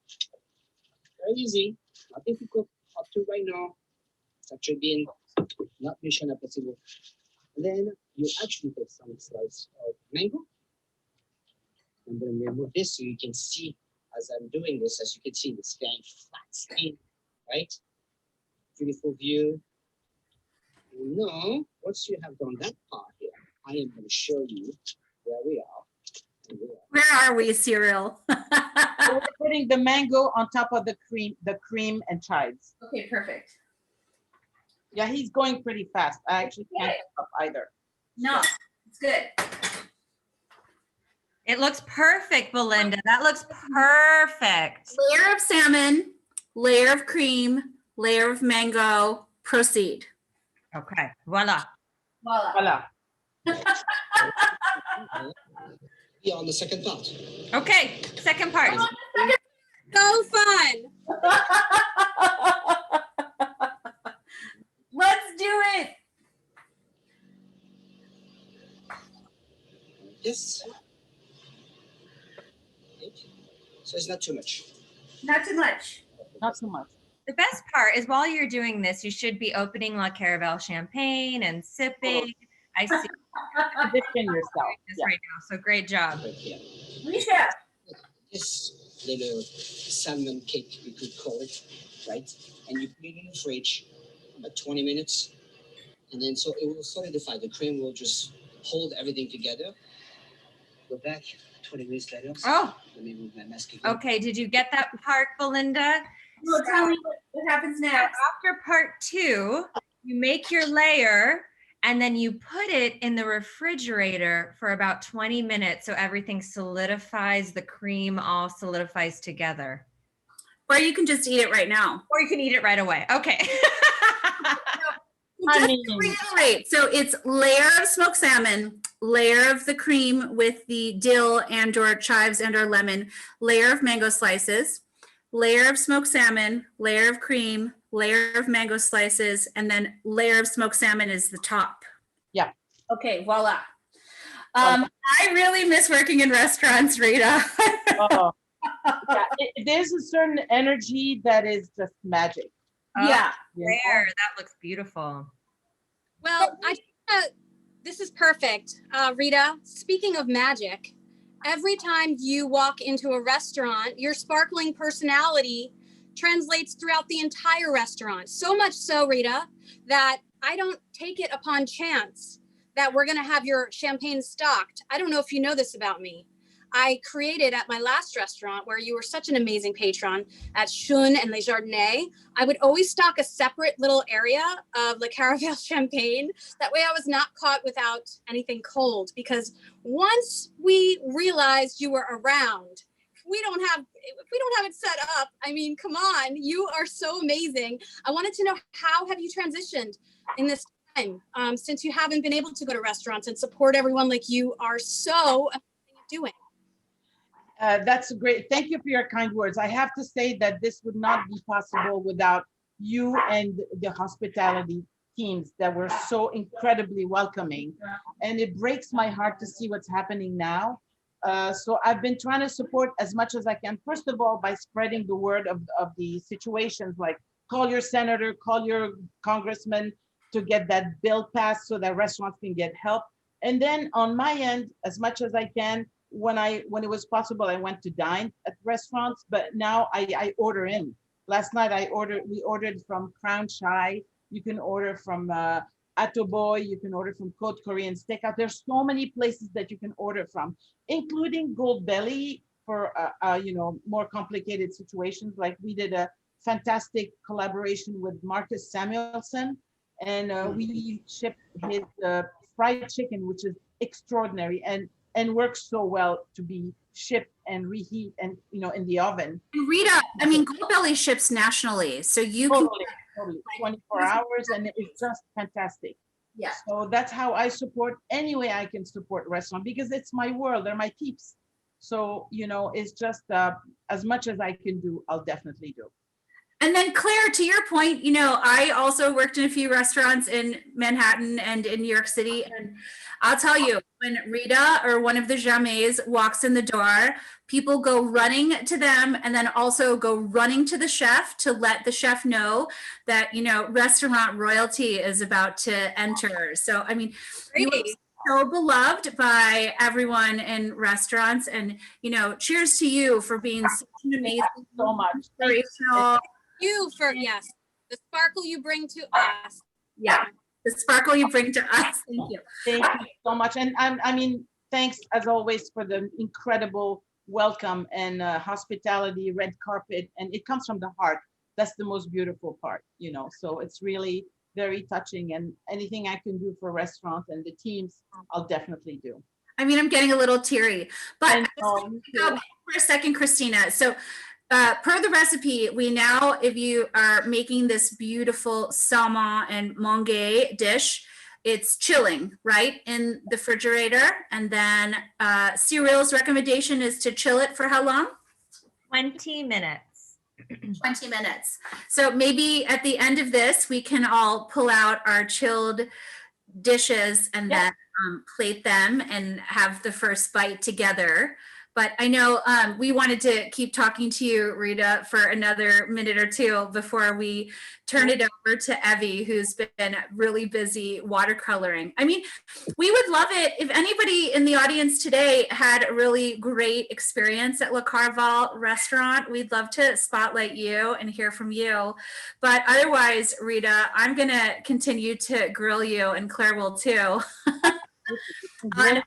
Very easy, not difficult up to right now. It's actually been not mission impossible. Then you actually take some slice of mango. And then remove this so you can see as I'm doing this, as you can see, this very flat skin, right? Beautiful view. Now, once you have done that part here, I am going to show you where we are. Where are we, Cyril? So we're putting the mango on top of the cream and chives. Okay, perfect. Yeah, he's going pretty fast. I actually can't keep up either. No, it's good. It looks perfect, Belinda. That looks perfect. Layer of salmon, layer of cream, layer of mango. Proceed. Okay, voila. Voila. Voila. Yeah, on the second part. Okay, second part. So fun. Let's do it. Yes. So it's not too much. Not too much. Not so much. The best part is while you're doing this, you should be opening La Caravelle champagne and sipping. I see Position yourself. this Yeah. right now, so great job. Right here. Rita. This little salmon cake, we could call it, right? And you put it in the fridge about 20 minutes. And then so it will solidify. The cream will just hold everything together. Go back 20 minutes later. Oh. Let me move my mask again. Okay, did you get that part, Belinda? Well, tell me what happens So next. after part 2, you make your layer and then you put it in the refrigerator for about 20 minutes so everything solidifies, the cream all solidifies together. Or you can just eat it right now. Or you can eat it right away. Okay. Just to reiterate, so it's layer of smoked salmon, layer of the cream with the dill and or chives and or lemon, layer of mango slices, layer of smoked salmon, layer of cream, layer of mango slices, and then layer of smoked salmon is the top. Yeah. Okay, voila. I really miss working in restaurants, Rita. Oh. Yeah, there's a certain energy that is just magic. Yeah. There, that looks beautiful. Well, this is perfect. Rita, speaking of magic, every time you walk into a restaurant, your sparkling personality translates throughout the entire restaurant. So much so, Rita, that I don't take it upon chance that we're going to have your champagne stocked. I don't know if you know this about me. I created at my last restaurant where you were such an amazing patron at Chun and Les Jardiniers. I would always stock a separate little area of La Caravelle champagne. That way I was not caught without anything cold, because once we realized you were around, we don't have it set up, I mean, come on, you are so amazing. I wanted to know, how have you transitioned in this time, since you haven't been able to go to restaurants and support everyone like you are so amazing at doing? That's great. Thank you for your kind words. I have to say that this would not be possible without you and the hospitality teams that were so incredibly welcoming. And it breaks my heart to see what's happening now. So I've been trying to support as much as I can. First of all, by spreading the word of the situations, like call your senator, call your congressman to get that bill passed so that restaurants can get help. And then on my end, as much as I can, when it was possible, I went to dine at restaurants, but now I order in. Last night we ordered from Crown Chai. You can order from Atoboy, you can order from Côte Korean Steakhouse. There's so many places that you can order from, including Gold Belly for more complicated situations. Like we did a fantastic collaboration with Marcus Samuelson, and we shipped his fried chicken, which is extraordinary and works so well to be shipped and reheat and in the oven. And Rita, I mean, Gold Belly ships nationally, so you can totally 24 hours, and it's just fantastic. Yeah. So that's how I support any way I can support restaurant, because it's my world, they're my peeps. So it's just as much as I can do, I'll definitely do. And then Claire, to your point, I also worked in a few restaurants in Manhattan and in New York City. And I'll tell you, when Rita or one of the Jammets walks in the door, people go running to them and then also go running to the chef to let the chef know that, restaurant royalty is about to enter. So, I mean, you were so beloved by everyone in restaurants, and, cheers to you for being such an amazing, so much inspirational. You for the sparkle you bring to us. Yeah, the sparkle you bring to us. Thank you. Thank you so much. And I mean, thanks as always for the incredible welcome and hospitality, red carpet, and it comes from the heart. That's the most beautiful part, so it's really very touching, and anything I can do for restaurants and the teams, I'll definitely do. I mean, I'm getting a little teary, but for a second, Christina. So per the recipe, we now, if you are making this beautiful salmon and mongay dish, it's chilling, right, in the refrigerator. And then Cyril's recommendation is to chill it for how long? 20 minutes. 20 minutes. So maybe at the end of this, we can all pull out our chilled dishes and then plate them and have the first bite together. But I know we wanted to keep talking to you, Rita, for another minute or two before we turn it over to Evie, who's been really busy watercoloring. I mean, we would love it if anybody in the audience today had a really great experience at Le Caravelle restaurant. We'd love to spotlight you and hear from you. But otherwise, Rita, I'm going to continue to grill you, and Claire will too. Smoke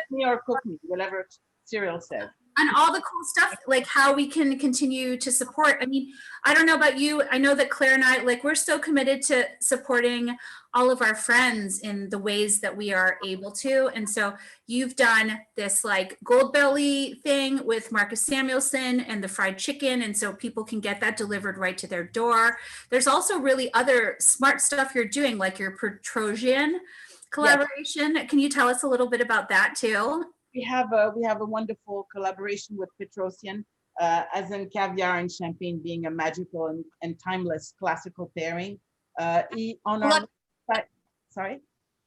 me or cook me, whatever Cyril said. And all the cool stuff, like how we can continue to support. I mean, I don't know about you. I know that Claire and I, we're so committed to supporting all of our friends in the ways that we are able to. And so you've done this Gold Belly thing with Marcus Samuelson and the fried chicken. And so people can get that delivered right to their door. There's also really other smart stuff you're doing, like your Petrosian collaboration. Yes. Can you tell us a little bit about that too? We have a wonderful collaboration with Petrosian, as in caviar and champagne being a magical and timeless classical pairing. On our website, sorry?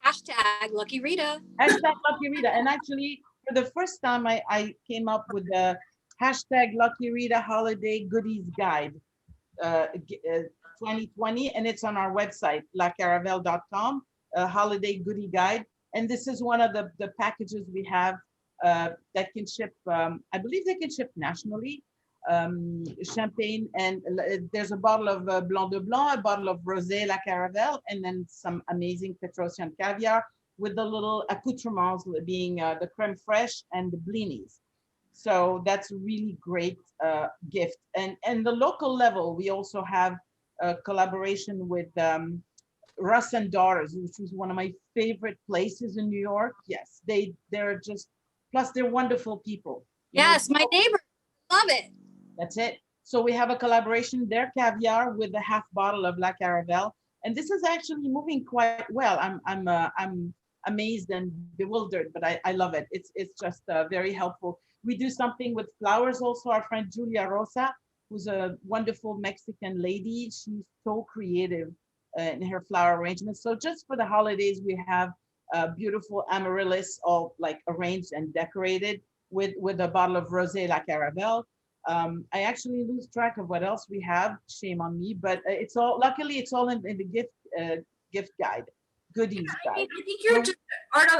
Hashtag Lucky Rita. Hashtag Lucky Rita. And actually, for the first time, I came up with the hashtag Lucky Rita Holiday Goodies Guide 2020, and it's on our website, lacaravelle.com, Holiday Goodie Guide. And this is one of the packages we have that can ship, I believe they can ship nationally, champagne, and there's a bottle of Blanc de Blanc, a bottle of Rosé La Caravelle, and then some amazing Petrosian caviar with the little accoutrements being the creme fraiche and the blinis. So that's a really great gift. And the local level, we also have a collaboration with Russ and Daughters, which was one of my favorite places in New York. Yes, they're just, plus they're wonderful people. Yes, my neighbor. love it. That's it. So we have a collaboration, their caviar with the half bottle of La Caravelle. And this is actually moving quite well. I'm amazed and bewildered, but I love it. It's just very helpful. We do something with flowers also. Our friend Julia Rosa, who's a wonderful Mexican lady. She's so creative in her flower arrangements. So just for the holidays, we have beautiful amaryllis all like arranged and decorated with a bottle of Rosé La Caravelle. I actually lose track of what else we have. Shame on me, but it's all, luckily it's all in the gift guide, goodies guide. I think you're just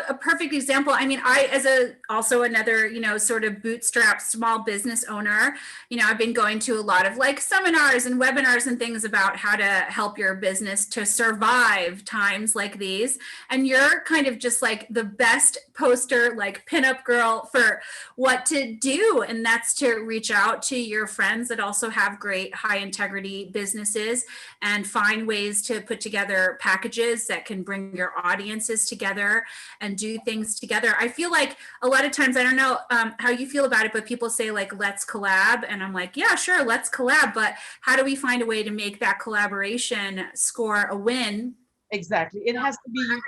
a perfect example. I mean, I, as also another, sort of bootstrap small business owner, I've been going to a lot of like seminars and webinars and things about how to help your business to survive times like these. And you're kind of just like the best poster, like pinup girl for what to do. And that's to reach out to your friends that also have great high integrity businesses and find ways to put together packages that can bring your audiences together and do things together. I feel like a lot of times, I don't know how you feel about it, but people say like, let's collab. And I'm like, yeah, sure, let's collab. But how do we find a way to make that collaboration score a win? Exactly. It has to be, you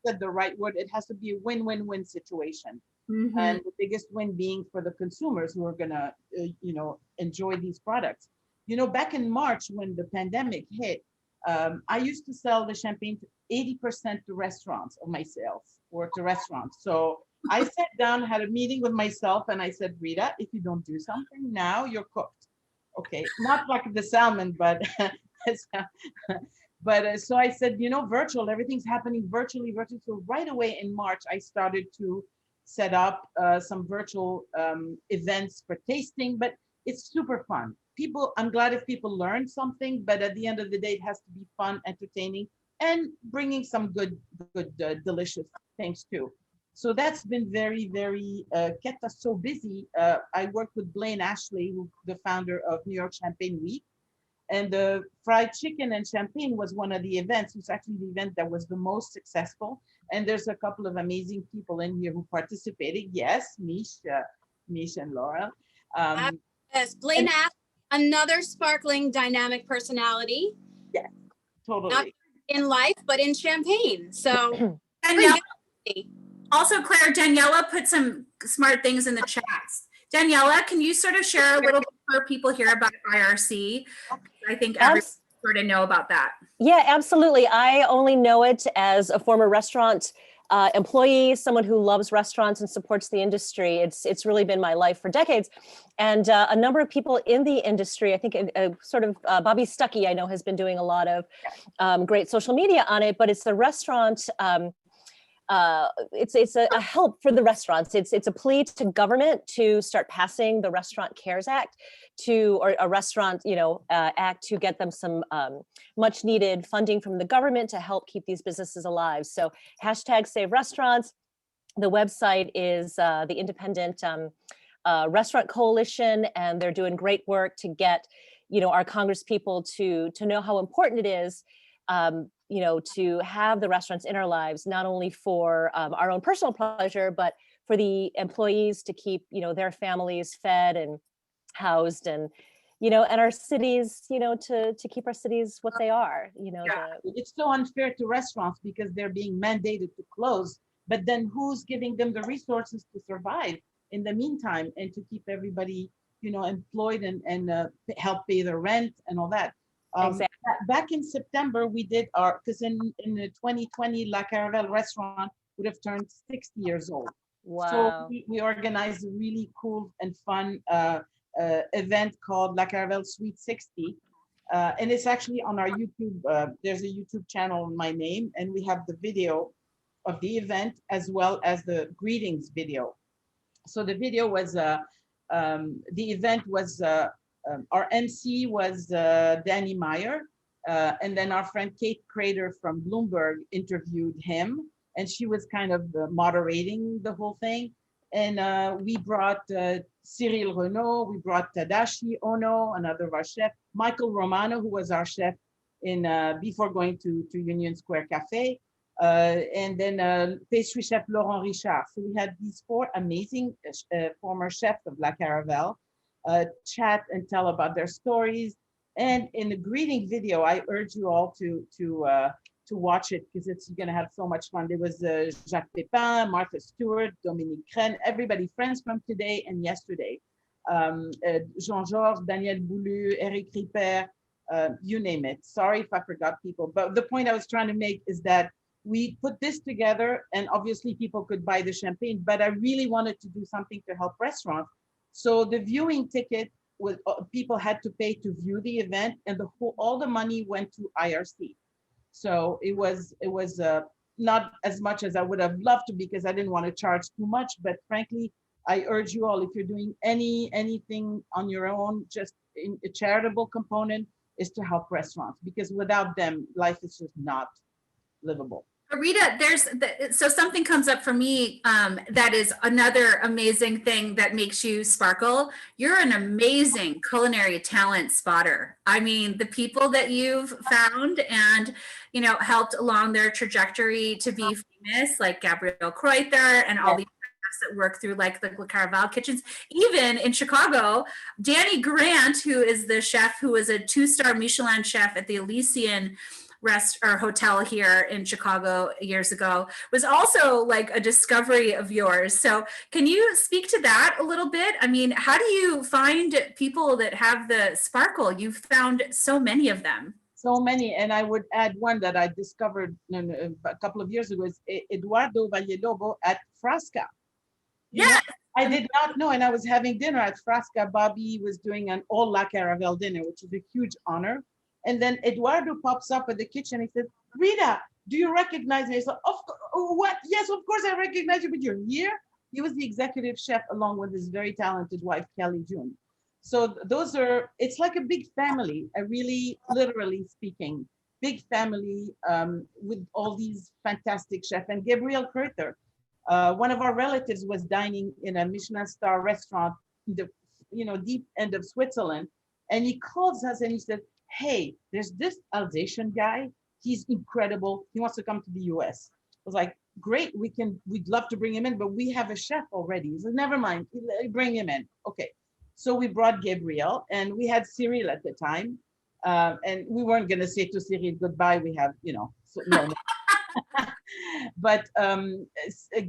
said the right word, it has to be a win-win-win situation. Mm-hmm. And the biggest win being for the consumers who are gonna, enjoy these products. Back in March when the pandemic hit, I used to sell the champagne to 80% to restaurants of my sales or to restaurants. So I sat down, had a meeting with myself, and I said, Rita, if you don't do something now, you're cooked. Okay, not like the salmon, but so I said, virtual, everything's happening virtually. So right away in March, I started to set up some virtual events for tasting, but it's super fun. I'm glad if people learn something, but at the end of the day, it has to be fun, entertaining, and bringing some good, delicious things too. So that's been very, very, kept us so busy. I worked with Blaine Ashley, who's the founder of New York Champagne Week. And the fried chicken and champagne was one of the events. It was actually the event that was the most successful. And there's a couple of amazing people in here who participated. Yes, Misha and Laura. Yes, Blaine Ashley, another sparkling dynamic personality. Yeah, totally. Not in life, but in champagne. So also, Claire, Daniela put some smart things in the chats. Daniela, can you sort of share a little bit for people here about IRC? I think everyone sort of know about that. Yeah, absolutely. I only know it as a former restaurant employee, someone who loves restaurants and supports the industry. It's really been my life for decades. And a number of people in the industry, I think Bobby Stuckey, I know, has been doing a lot of great social media on it, but it's the restaurant, it's a help for the restaurants. It's a plea to government to start passing the Restaurant Cares Act or a restaurant, act to get them some much needed funding from the government to help keep these businesses alive. So #SaveRestaurants. The website is the Independent Restaurant Coalition, and they're doing great work to get, our Congress people to know how important it is, to have the restaurants in our lives, not only for our own personal pleasure, but for the employees to keep, their families fed and housed, and and our cities, to keep our cities what they are. It's so unfair to restaurants because they're being mandated to close, but then who's giving them the resources to survive in the meantime and to keep everybody, employed and help pay their rent and all that. Exactly. Back in September, we did because in the 2020, La Caravelle restaurant would have turned 60 years old. Wow. So we organized a really cool and fun event called La Caravelle Sweet 60. And it's actually on our YouTube. There's a YouTube channel in my name, and we have the video of the event as well as the greetings video. So the video was, the event was, our MC was Danny Meyer, and then our friend Kate Crater from Bloomberg interviewed him, and she was kind of moderating the whole thing. And we brought Cyril Renaud, we brought Tadashi Ono, another of our chefs, Michael Romano, who was our chef in before going to Union Square Cafe, and then pastry chef Laurent Richard. So we had these 4 amazing former chefs of La Caravelle. chat and tell about their stories. And in the greeting video, I urge you all to watch it because it's going to have so much fun. There was Jacques Pépin, Martha Stewart, Dominique Crenn, everybody, friends from today and yesterday. Jean-Georges, Daniel Boulu, Eric Ripper, you name it. Sorry if I forgot people. But the point I was trying to make is that we put this together and obviously people could buy the champagne, but I really wanted to do something to help restaurants. So the viewing ticket was, people had to pay to view the event, and all the money went to IRC. So it was not as much as I would have loved to because I didn't want to charge too much, but frankly, I urge you all, if you're doing anything on your own, just in a charitable component is to help restaurants, because without them, life is just not livable. Rita, so something comes up for me that is another amazing thing that makes you sparkle. You're an amazing culinary talent spotter. I mean, the people that you've found and, you know, helped along their trajectory to be famous, like Gabrielle Kreuther and all these that work through like the Caravelle kitchens. Even in Chicago, Danny Grant, who is the chef, who was a 2-star Michelin chef at the Elysian hotel here in Chicago years ago, was also like a discovery of yours. So can you speak to that a little bit? I mean, how do you find people that have the sparkle? You've found so many of them. So many, and I would add one that I discovered a couple of years ago is Eduardo Vallelobo at Frasca. Yeah, I did not know, and I was having dinner at Frasca. Bobby was doing an all La Caravelle dinner, which is a huge honor. And then Eduardo pops up at the kitchen. He said, "Rita, do you recognize me?" I said, "What? Yes, of course I recognize you, but you're here." He was the executive chef along with his very talented wife, Kelly June. So those are, it's like a big family, a really, literally speaking, big family with all these fantastic chefs. And Gabrielle Kreuther, one of our relatives was dining in a Michelin star restaurant in the deep end of Switzerland. And he calls us and he said, "Hey, there's this Alsatian guy. He's incredible. He wants to come to the US." I was like, "Great, we'd love to bring him in, but we have a chef already." He said, "Never mind, bring him in." Okay. So we brought Gabrielle, and we had Cyril at the time. And we weren't going to say to Cyril goodbye. We have, so, no. But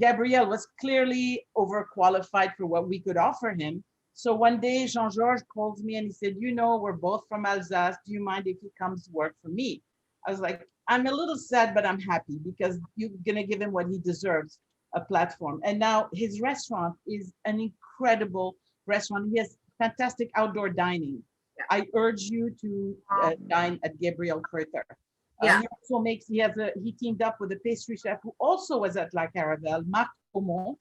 Gabrielle was clearly overqualified for what we could offer him. So one day, Jean-Georges calls me and he said, "We're both from Alsace. Do you mind if he comes work for me?" I was like, "I'm a little sad, but I'm happy because you're going to give him what he deserves, a platform." And now his restaurant is an incredible restaurant. He has fantastic outdoor dining. I urge you to dine at Gabrielle Kreuther. He also he teamed up with a pastry chef who also was at La Caravelle, Marc Aumont.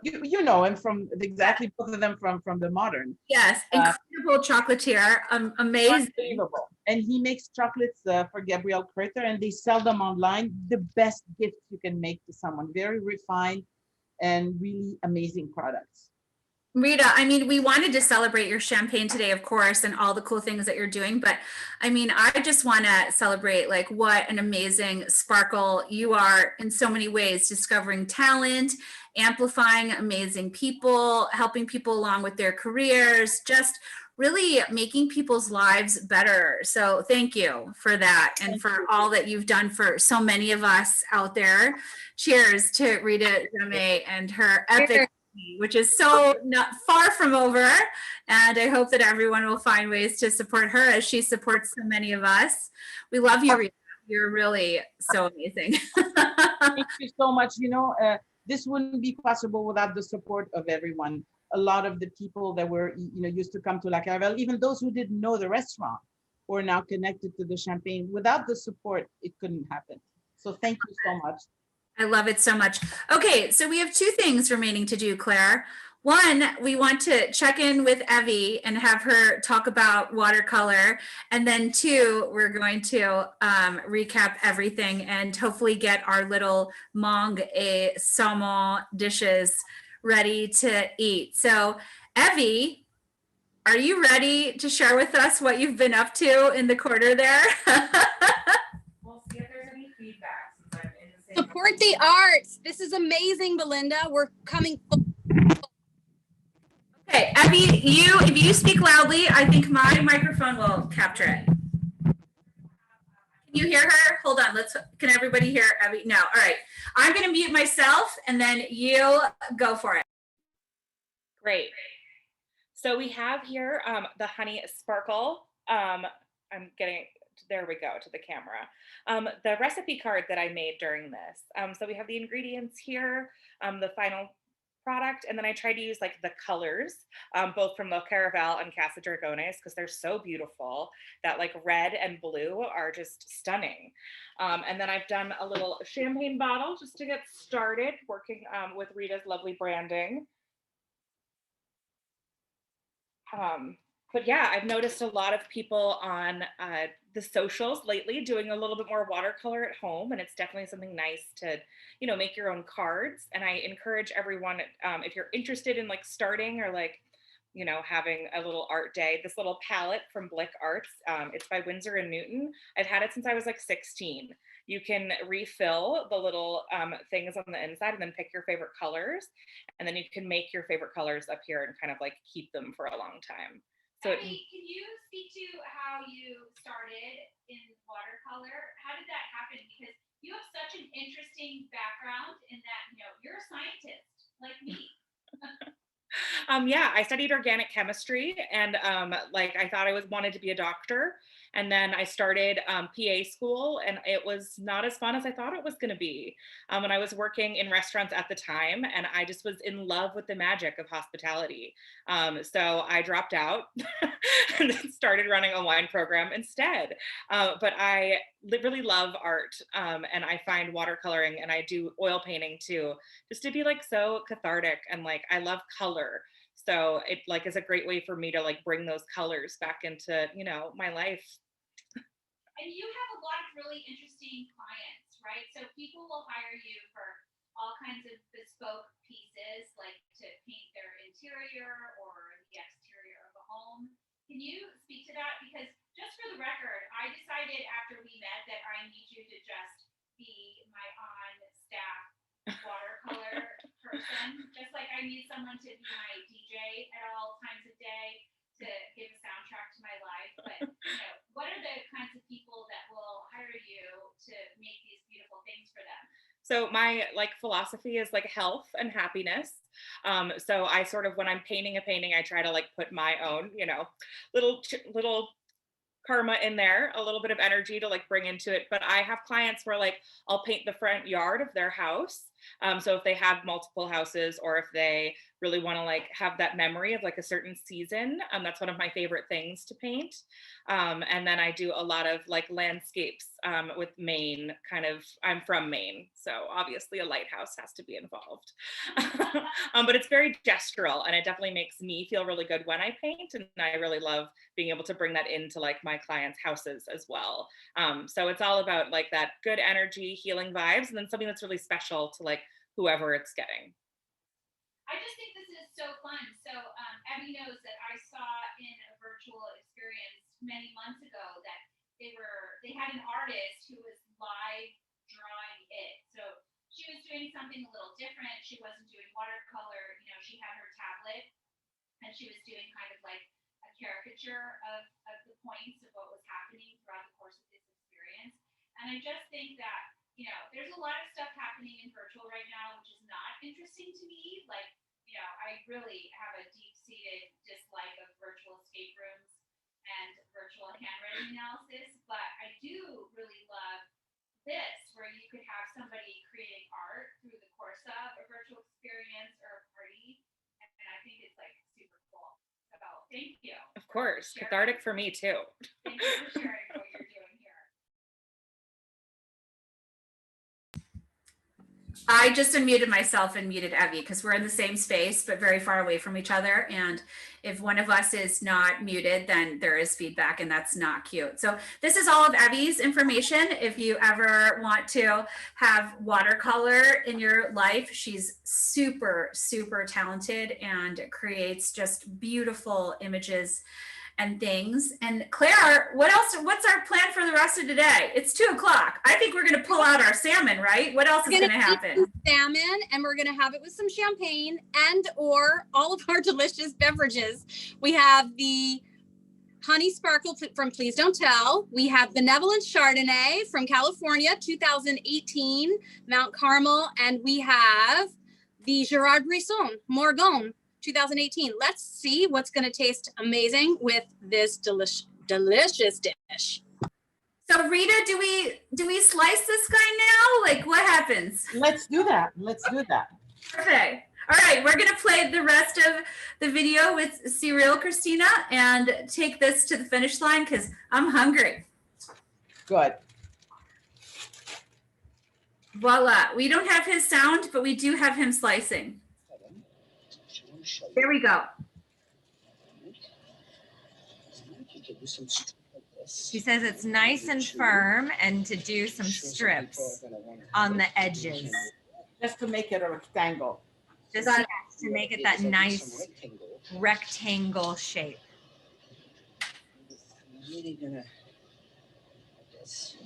You know him from exactly both of them from the Modern. Yes, incredible chocolatier, amazing. Unbelievable. And he makes chocolates for Gabrielle Kreuther, and they sell them online. The best gift you can make to someone, very refined and really amazing products. Rita, I mean, we wanted to celebrate your champagne today, of course, and all the cool things that you're doing. But I mean, I just want to celebrate like what an amazing sparkle you are in so many ways, discovering talent, amplifying amazing people, helping people along with their careers, just really making people's lives better. So thank you for that and for all that you've done for so many of us out there. Cheers to Rita Jammet and her epic, which is so not far from over. And I hope that everyone will find ways to support her as she supports so many of us. We love you, Rita. You're really so amazing. Thank you so much. This wouldn't be possible without the support of everyone. A lot of the people that were, used to come to La Caravelle, even those who didn't know the restaurant, who are now connected to the champagne. Without the support, it couldn't happen. So thank you so much. I love it so much. Okay, so we have 2 things remaining to do, Claire. One, we want to check in with Evie and have her talk about watercolor. And then 2, we're going to recap everything and hopefully get our little mangue et saumon dishes ready to eat. So Evie, are you ready to share with us what you've been up to in the corner there? We'll see if there's any feedback. Support the arts. This is amazing, Belinda. We're coming. Okay, Okay, Abby, if you speak loudly, I think my microphone will capture it. Can you hear her? Hold on, can everybody hear Abby? No, all right. I'm gonna mute myself and then you go for it. Great. So we have here the honey sparkle. I'm getting, there we go, to the camera. The recipe card that I made during this. So we have the ingredients here, the final product, and then I tried to use like the colors, both from the Caravelle and Casa because they're so beautiful. That like red and blue are just stunning. And then I've done a little champagne bottle just to get started working with Rita's lovely branding. But yeah, I've noticed a lot of people on the socials lately doing a little bit more watercolor at home, and it's definitely something nice to, you know, make your own cards. And I encourage everyone, if you're interested in like starting or like, you know, having a little art day, this little palette from Blick Arts, it's by Winsor & Newton. I've had it since I was like 16. You can refill the little things on the inside and then pick your favorite colors. And then you can make your favorite colors up here and kind of like keep them for a long time. So Abby, can you speak to how you started in watercolor? How did that happen? Because you have such an interesting background in that, you know, you're a scientist like me. Yeah, I studied organic chemistry and like I thought I wanted to be a doctor. And then I started PA school and it was not as fun as I thought it was going to be. And I was working in restaurants at the time and I just was in love with the magic of hospitality. So I dropped out and then started running a wine program instead. But I really love art and I find watercoloring and I do oil painting too, just to be like so cathartic and like I love color. So it like is a great way for me to like bring those colors back into, you know, my life. And you have a lot of really interesting clients, right? So people will hire you for all kinds of bespoke pieces, like to paint their interior or the exterior of a home. Can you speak to that? Because just for the record, I decided after we met that I need you to just be my on-staff watercolor person, just like I need someone to be my DJ at all times of day to give a soundtrack to my life. But you know, what are the kinds of people that will hire you to make these beautiful things for them? So my like philosophy is like health and happiness. So I sort of, when I'm painting a painting, I try to like put my own, you know, little karma in there, a little bit of energy to like bring into it. But I have clients where like I'll paint the front yard of their house. So if they have multiple houses or if they really want to like have that memory of like a certain season, that's one of my favorite things to paint. And then I do a lot of like landscapes with Maine, kind of, I'm from Maine, so obviously a lighthouse has to be involved. But it's very gestural and it definitely makes me feel really good when I paint. And I really love being able to bring that into like my clients' houses as well. So it's all about like that good energy, healing vibes, and then something that's really special to like whoever it's getting. I just think this is so fun. So Abby knows that I saw in a virtual experience many months ago that they had an artist who was live drawing it. So she was doing something a little different. She wasn't doing watercolor, you know, she had her tablet and she was doing kind of like a caricature of the points of what was happening throughout the course of this experience. And I just think that, you know, there's a lot of stuff happening in virtual right now, which is not interesting to me. Like, you know, I really have a deep-seated dislike of virtual escape rooms and virtual handwriting analysis, but I do really love this, where you could have somebody creating art through the course of a virtual experience or a party, and I think it's like super cool. So thank you. Of course, cathartic for me too. Thank you for sharing what you're doing here. I just unmuted myself and muted Evie because we're in the same space, but very far away from each other. And if one of us is not muted, then there is feedback and that's not cute. So this is all of Evie's information. If you ever want to have watercolor in your life, she's super, super talented and creates just beautiful images and things. And Claire, what else? What's our plan for the rest of today? It's 2 o'clock. I think we're going to pull out our salmon, right? What else is going to happen? Salmon, and we're going to have it with some champagne and or all of our delicious beverages. We have the Honey Sparkle from Please Don't Tell. We have Benevolent Chardonnay from California, 2018, Mount Carmel. And we have the Gerard Brisson, Morgon, 2018. Let's see what's going to taste amazing with this delicious dish. So Rita, do we slice this guy now? Like, what happens? Let's do that. Let's do that. Okay. All right, we're gonna play the rest of the video with Cyril, Christina, and take this to the finish line because I'm hungry. Good. Voila. We don't have his sound, but we do have him slicing. There we go. She says it's nice and firm and to do some strips on the edges. Just to make it a rectangle. Just to make it that nice rectangle shape. I'm really gonna this.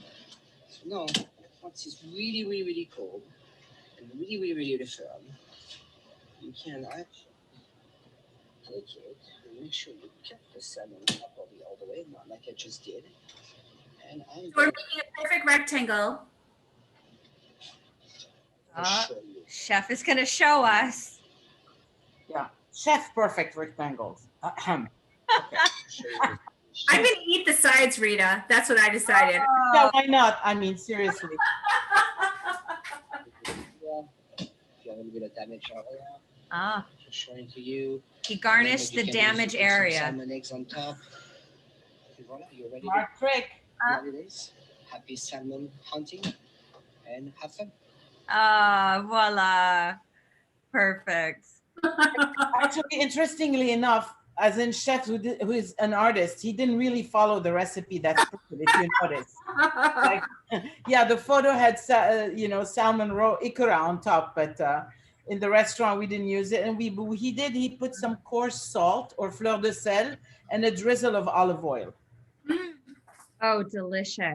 So now, once it's really cold and really firm, you can actually take it and make sure you cut the salmon properly all the way, not like I just did. And we're making a perfect rectangle. Chef is going to show us. Yeah, chef perfect rectangles. Okay. I'm going to eat the sides, Rita. That's what I decided. Yeah, why not? I mean, seriously. You have a little bit of damage area. Ah. Just showing to you. He garnished the damage area. Salmon eggs on top. And voila, you're ready. Smart trick. Happy salmon hunting and have fun. Voila. Perfect. Actually, interestingly enough, as in chef who is an artist, he didn't really follow the recipe that's printed, if you notice. Like, yeah, the photo had salmon roe ikura on top, but in the restaurant we didn't use it. And he put some coarse salt or fleur de sel and a drizzle of olive oil. Oh, delicious.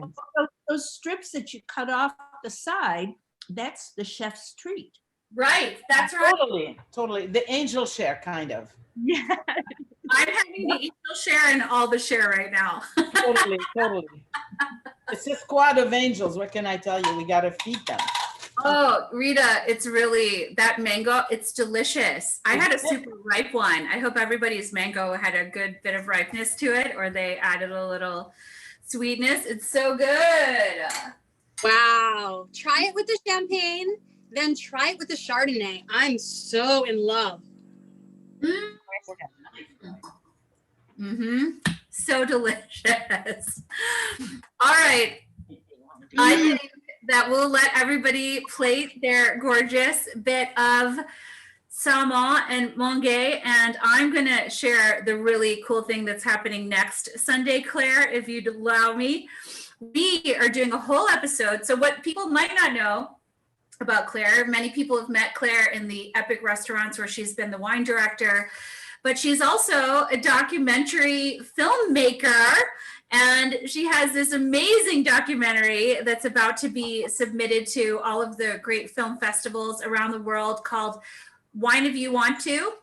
Those strips that you cut off the side, that's the chef's treat. Right, that's right. Totally. The angel share, kind of. Yeah. I'm having the angel share and all the share right now. Totally. It's a squad of angels. What can I tell you? We got to feed them. Oh, Rita, it's really, that mango, it's delicious. I had a super ripe one. I hope everybody's mango had a good bit of ripeness to it, or they added a little sweetness. It's so good. Wow. Try it with the champagne, then try it with the Chardonnay. I'm so in love. So delicious. All right. I think that we'll let everybody plate their gorgeous bit of salmon and monge, and I'm gonna share the really cool thing that's happening next Sunday, Claire, if you'd allow me. We are doing a whole episode. So what people might not know about Claire, many people have met Claire in the Epic restaurants where she's been the wine director, but she's also a documentary filmmaker, and she has this amazing documentary that's about to be submitted to all of the great film festivals around the world called Wine If You Want To.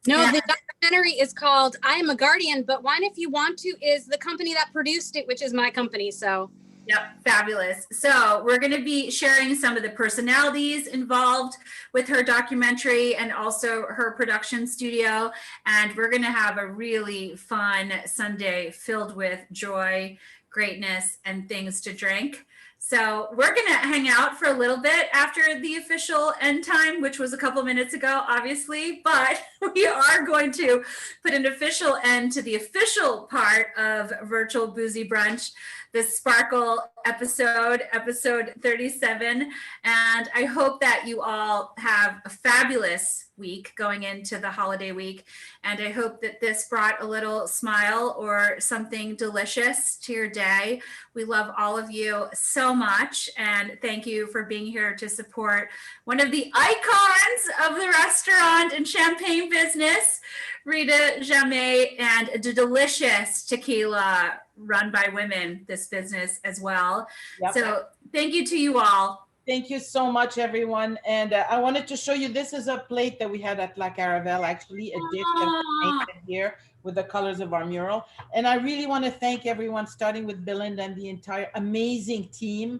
No, the documentary is called I Am a Guardian, but Wine If You Want To is the company that produced it, which is my company. So yep, fabulous. So we're going to be sharing some of the personalities involved with her documentary and also her production studio. And we're going to have a really fun Sunday filled with joy, greatness, and things to drink. So we're going to hang out for a little bit after the official end time, which was a couple minutes ago, obviously, but we are going to put an official end to the official part of Virtual Boozy Brunch. this Sparkle episode 37. And I hope that you all have a fabulous week going into the holiday week. And I hope that this brought a little smile or something delicious to your day. We love all of you so much. And thank you for being here to support one of the icons of the restaurant and champagne business, Rita, Jammet, and the delicious tequila run by women, this business as well. Yep. So thank you to you all. Thank you so much, everyone. And I wanted to show you, this is a plate that we had at La Caravelle, actually, a dish that we painted here with the colors of our mural. And I really want to thank everyone, starting with Belinda and the entire amazing team.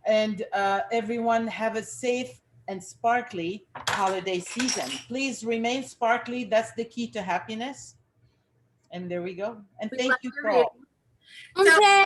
And everyone have a safe and sparkly holiday season. Please remain sparkly. That's the key to happiness. And there we go. And thank you for all. So,